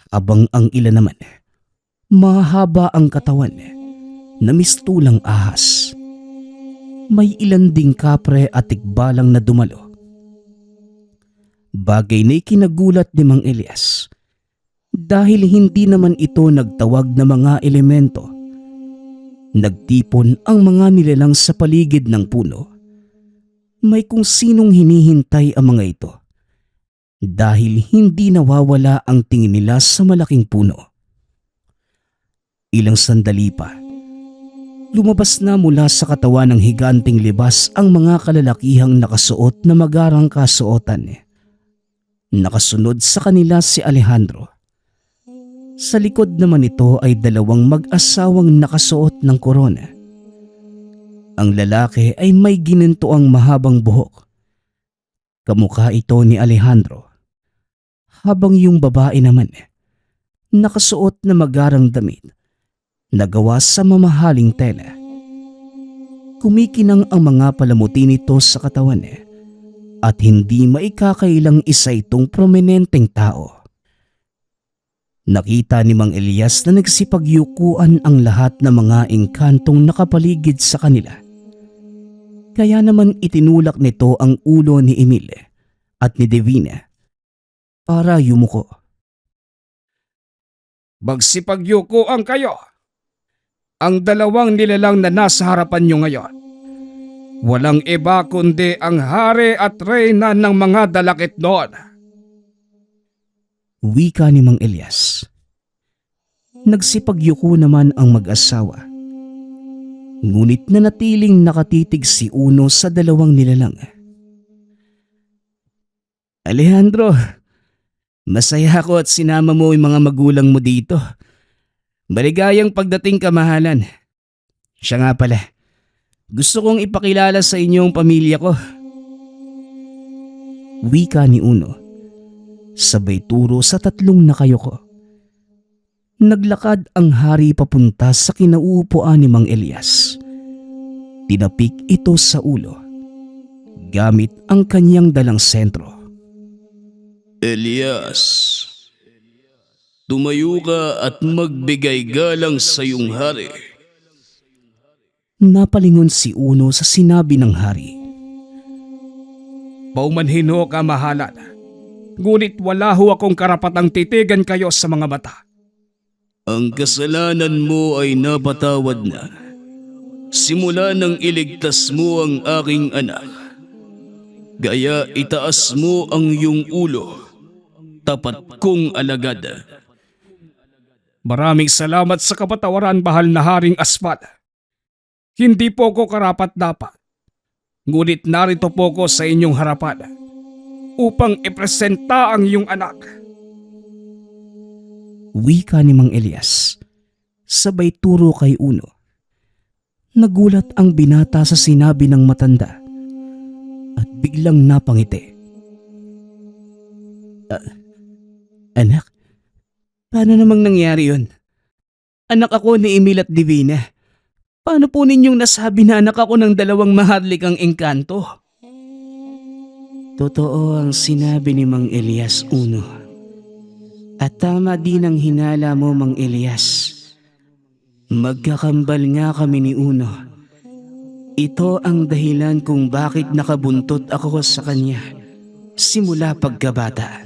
Abang ang ilan naman, mahaba ang katawan na mistulang ahas. May ilan ding kapre at tikbalang na dumalo. Bagay na ikinagulat ni Mang Elias dahil hindi naman ito nagtawag na mga elemento. Nagtipon ang mga nilalang sa paligid ng puno. May kung sinong hinihintay ang mga ito dahil hindi nawawala ang tingin nila sa malaking puno. Ilang sandali pa, lumabas na mula sa katawan ng higanting libas ang mga kalalakihang nakasuot na magarang kasuotan. Nakasunod sa kanila si Alejandro. Sa likod naman ito ay 2 mag-asawang nakasuot ng korona. Ang lalaki ay may ginantoang mahabang buhok. Kamukha ito ni Alejandro. Habang yung babae naman, nakasuot na magarang damit na gawa sa mamahaling tela. Kumikinang ang mga palamuti nito sa katawan at hindi maikakailang isa itong prominenteng tao. Nakita ni Mang Elias na nagsipagyukuan ang lahat ng mga engkantong nakapaligid sa kanila. Kaya naman itinulak nito ang ulo ni Emil at ni Divina para yumuko. Magsipagyukuan kayo. Ang 2 nilalang na nasa harapan nyo ngayon, walang iba kundi ang hari at reyna ng mga dalakit noon. Wika ni Mang Elias. Nagsipagyuko naman ang mag-asawa. Ngunit nanatiling nakatitig si Uno sa 2 nilalang. Alejandro, masaya ako at sinama mo yung mga magulang mo dito. Maligayang pagdating, kamahalan. Siya nga pala, gusto kong ipakilala sa inyong pamilya ko. Wika ni Uno, sabay turo sa 3 nakayuko. Naglakad ang hari papunta sa kinauupuan ni Mang Elias. Tinapik ito sa ulo, gamit ang kanyang dalang sentro. Elias, tumayo ka at magbigay galang sa iyong hari. Napalingon si Uno sa sinabi ng hari. Paumanhin ho, kamahalan. Ngunit wala ho akong karapatang titigan kayo sa mga mata. Ang kasalanan mo ay napatawad na. Simula nang iligtas mo ang aking anak. Gaya itaas mo ang iyong ulo. Tapat kong alagad. Maraming salamat sa kapatawaran, mahal na Haring Aspat. Hindi po ko karapat-dapat. Ngunit narito po ko sa inyong harapan upang ipresenta ang iyong anak. Wika ni Mang Elias, sabay turo kay Uno. Nagulat ang binata sa sinabi ng matanda at biglang napangiti. Anak, paano namang nangyari yun? Anak ako ni Emil at Divina. Paano po ninyong nasabi na anak ako ng dalawang maharlikang engkanto? Totoo ang sinabi ni Mang Elias, Uno. At tama din ang hinala mo, Mang Elias. Magkakambal nga kami ni Uno. Ito ang dahilan kung bakit nakabuntot ako sa kanya simula pagkabata.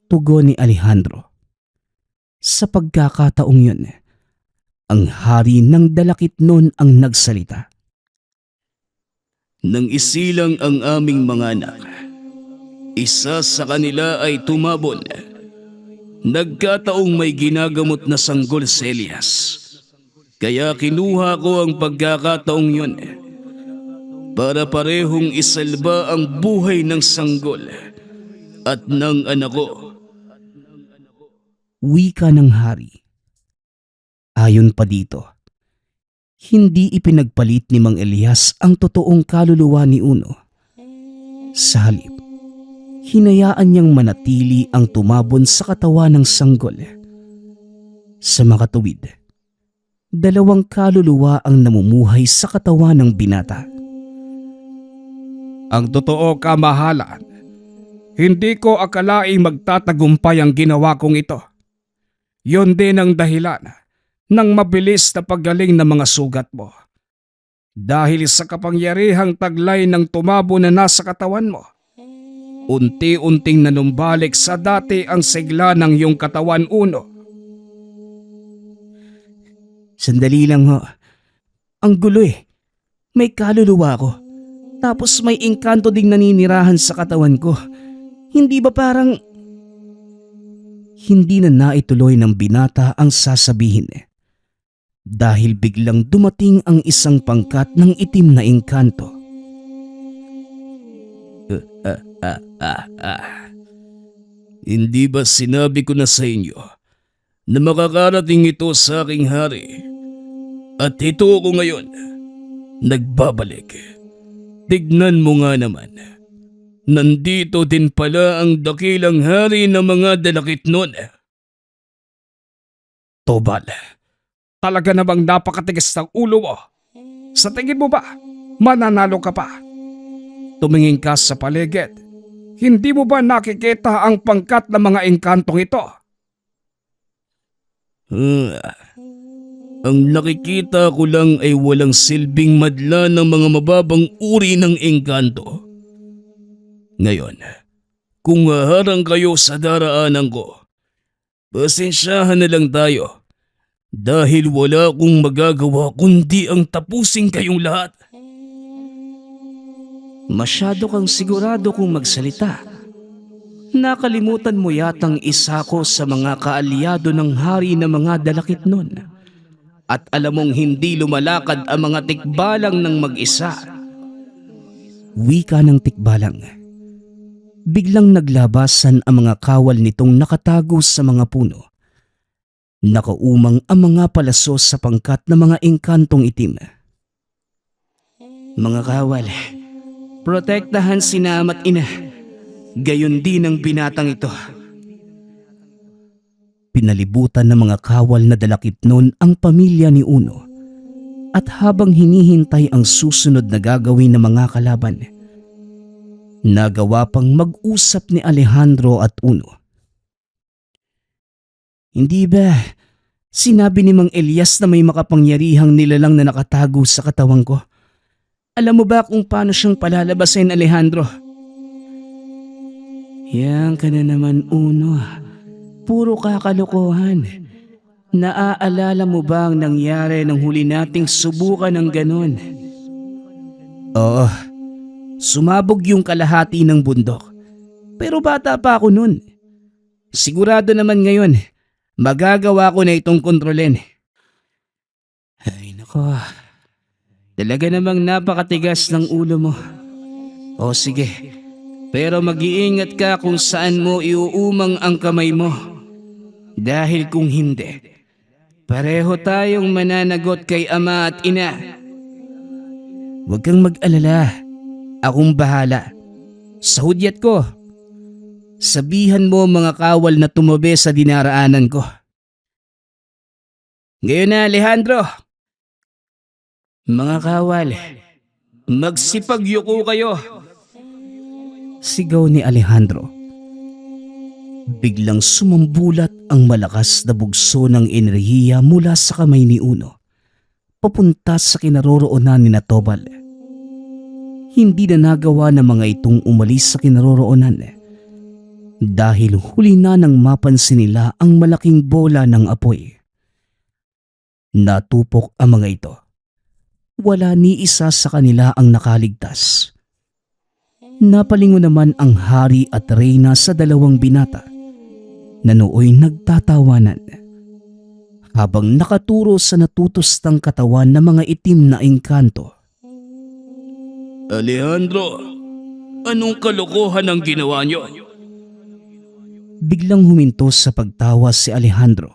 Tugon ni Alejandro. Sa pagkakataong yun, ang hari ng dalakit nun ang nagsalita. Nang isilang ang aming mga anak, isa sa kanila ay tumabon. Nagkataong may ginagamot na sanggol si Elias. Kaya kinuha ko ang pagkakataong yun para parehong isalba ang buhay ng sanggol at ng anak ko. Wika ng hari. Ayon pa dito, hindi ipinagpalit ni Mang Elias ang totoong kaluluwa ni Uno. Sa halip, hinayaan niyang manatili ang tumabon sa katawan ng sanggol. Sa makatuwid, dalawang kaluluwa ang namumuhay sa katawan ng binata. Ang totoo, kamahalan, hindi ko akalaing magtatagumpay ang ginawa kong ito. Yon din ang dahilan ng mabilis na paggaling ng mga sugat mo. Dahil sa kapangyarihang taglay ng tumabo na nasa katawan mo, unti-unting nanumbalik sa dati ang sigla ng iyong katawan, Uno. Sandali lang ho. Ang gulo eh. May kaluluwa ko. Tapos may engkanto ding naninirahan sa katawan ko. Hindi ba parang... Hindi na naituloy ng binata ang sasabihin dahil biglang dumating ang isang pangkat ng itim na engkanto. Hindi ba sinabi ko na sa inyo na makakarating ito sa aking hari? At ito ako ngayon, nagbabalik. Tignan mo nga naman. Nandito din pala ang dakilang hari ng mga dalakit nun. Tobal, talaga namang napakatigas ng ulo mo. Sa tingin mo ba, mananalo ka pa? Tumingin ka sa paligid. Hindi mo ba nakikita ang pangkat ng mga engkantong ito? Ang nakikita ko lang ay walang silbing madla ng mga mababang uri ng engkanto. Ngayon, kung haharang kayo sa daraanan ko, pasensyahan na lang tayo dahil wala akong magagawa kundi ang tapusin kayong lahat. Masyado kang sigurado kung magsalita. Nakalimutan mo yatang isa ko sa mga kaalyado ng hari ng mga dalakit nun. At alam mong hindi lumalakad ang mga tikbalang ng mag-isa. Wika ng tikbalang. Biglang naglabasan ang mga kawal nitong nakatago sa mga puno. Nakaumang ang mga palaso sa pangkat ng mga engkantong itim. Mga kawal, protektahan sina ama't ina. Gayon din ang binatang ito. Pinalibutan ng mga kawal na dalakit nun ang pamilya ni Uno. At habang hinihintay ang susunod na gagawin ng mga kalaban, nagawa pang mag-usap ni Alejandro at Uno. Hindi ba sinabi ni Mang Elias na may makapangyarihang nilalang na nakatago sa katawan ko? Alam mo ba kung paano siyang palalabasin, Alejandro? Yan ka na naman, Uno. Puro kakalokohan. Naaalala mo ba ang nangyari nang huli nating subukan ng ganon? Oo. Sumabog yung kalahati ng bundok. Pero bata pa ako nun. Sigurado naman ngayon, magagawa ko na itong kontrolin. Ay nako, talaga namang napakatigas ng ulo mo. O sige, Pero mag-iingat ka kung saan mo iuumang ang kamay mo. Dahil kung hindi, pareho tayong mananagot kay ama at ina. Huwag kang mag-alala. Akong bahala. Sa hudyat ko. Sabihan mo mga kawal na tumabi sa dinaraanan ko. Ngayon na, Alejandro. Mga kawal, magsipagyuko kayo. Sigaw ni Alejandro. Biglang sumambulat ang malakas na bugso ng enerhiya mula sa kamay ni Uno, papunta sa kinaroroonan ni Tobal. Hindi na nagawa ng mga itong umalis sa kinaroroonan dahil huli na nang mapansin nila ang malaking bola ng apoy. Natupok ang mga ito. Wala ni isa sa kanila ang nakaligtas. Napalingon naman ang hari at reyna sa dalawang binata na nooy nagtatawanan habang nakaturo sa natutustang katawan ng mga itim na engkanto. Alejandro, anong kalokohan ang ginawa niyo? Biglang huminto sa pagtawa si Alejandro.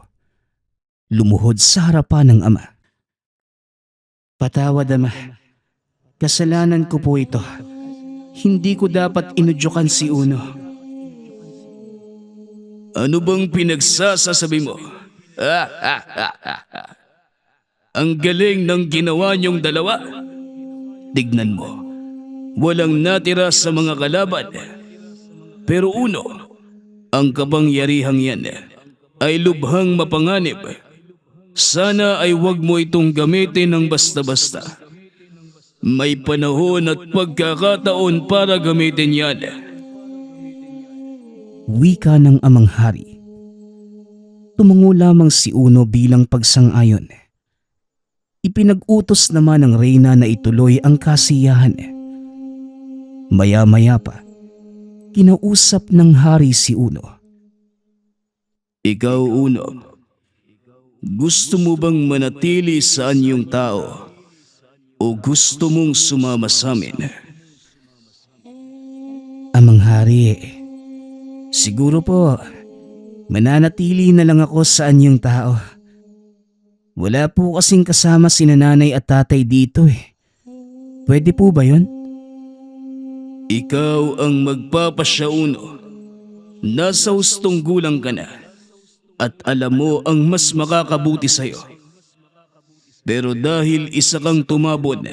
Lumuhod sa harapan ng ama. Patawad, ama. Kasalanan ko po ito. Hindi ko dapat inudyukan si Uno. Ano bang pinagsasasabi mo? Ang galing ng ginawa niyong dalawa. Tignan mo, walang natira sa mga kalaban. Pero Uno, ang kapangyarihang yan ay lubhang mapanganib. Sana ay wag mo itong gamitin ng basta-basta. May panahon at pagkakataon para gamitin yan. Wika ng amang hari. Tumango lamang si Uno bilang pagsang-ayon. Ipinag-utos naman ng reyna na ituloy ang kasiyahan. Maya-maya pa, kinausap ng hari si Uno. Ikaw, Uno, gusto mo bang manatili sa anyong tao o gusto mong sumama sa amin? Amang hari, siguro po, mananatili na lang ako sa anyong tao. Wala po kasing kasama si nanay at tatay dito eh. Pwede po ba yun? Ikaw ang magpapasya, Uno. Nasa hustong gulang ka na at alam mo ang mas makakabuti sa'yo. Pero dahil isa kang tumabon,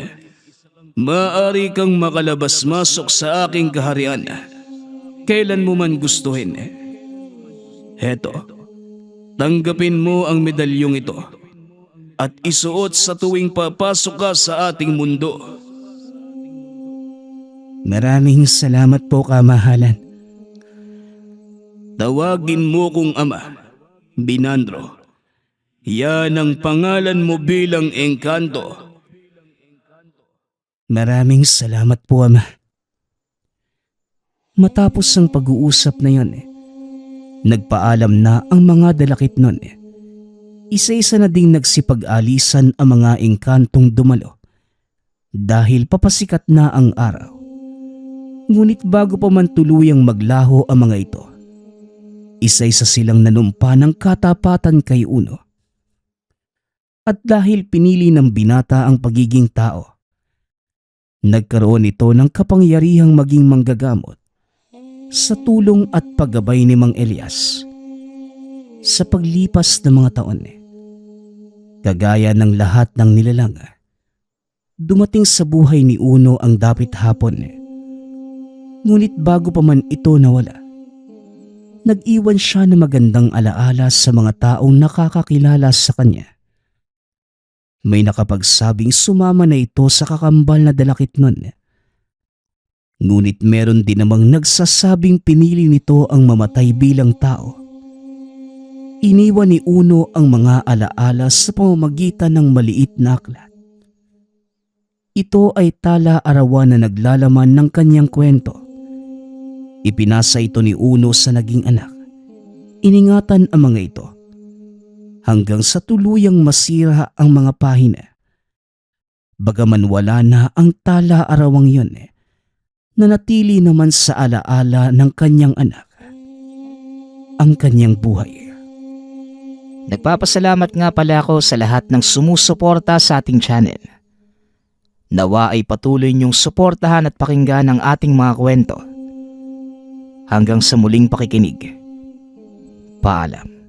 maaari kang makalabas-masok sa aking kaharian kailan mo man gustuhin. Heto, tanggapin mo ang medalyong ito at isuot sa tuwing papasok ka sa ating mundo. Maraming salamat po, kamahalan. Tawagin mo kong ama, Binandro. Yan ang pangalan mo bilang engkanto. Maraming salamat po, ama. Matapos ang pag-uusap na yon, nagpaalam na ang mga dalakit nun. Isa-isa na ding nagsipag-alisan ang mga engkantong dumalo dahil papasikat na ang araw. Ngunit bago pa man tuluyang maglaho ang mga ito, isa-isa silang nanumpa ng katapatan kay Uno. At dahil pinili ng binata ang pagiging tao, nagkaroon ito ng kapangyarihang maging manggagamot sa tulong at paggabay ni Mang Elias. Sa paglipas ng mga taon, kagaya ng lahat ng nilalang, dumating sa buhay ni Uno ang dapit hapon. Ngunit bago pa man ito nawala, nag-iwan siya ng magandang alaala sa mga taong nakakakilala sa kanya. May nakapagsabing sumama na ito sa kakambal na dalakit nun. Ngunit meron din namang nagsasabing pinili nito ang mamatay bilang tao. Iniwan ni Uno ang mga alaala sa pamamagitan ng maliit na aklat. Ito ay tala-arawan na naglalaman ng kanyang kwento. Ipinasa ito ni Uno sa naging anak. Iningatan ang mga ito hanggang sa tuluyang masira ang mga pahina. Bagaman wala na ang tala-arawang yun, nanatili naman sa alaala ng kanyang anak ang kanyang buhay. Nagpapasalamat nga pala ako sa lahat ng sumusuporta sa ating channel. Nawa ay patuloy niyong suportahan at pakinggan ang ating mga kwento. Hanggang sa muling pakikinig. Paalam.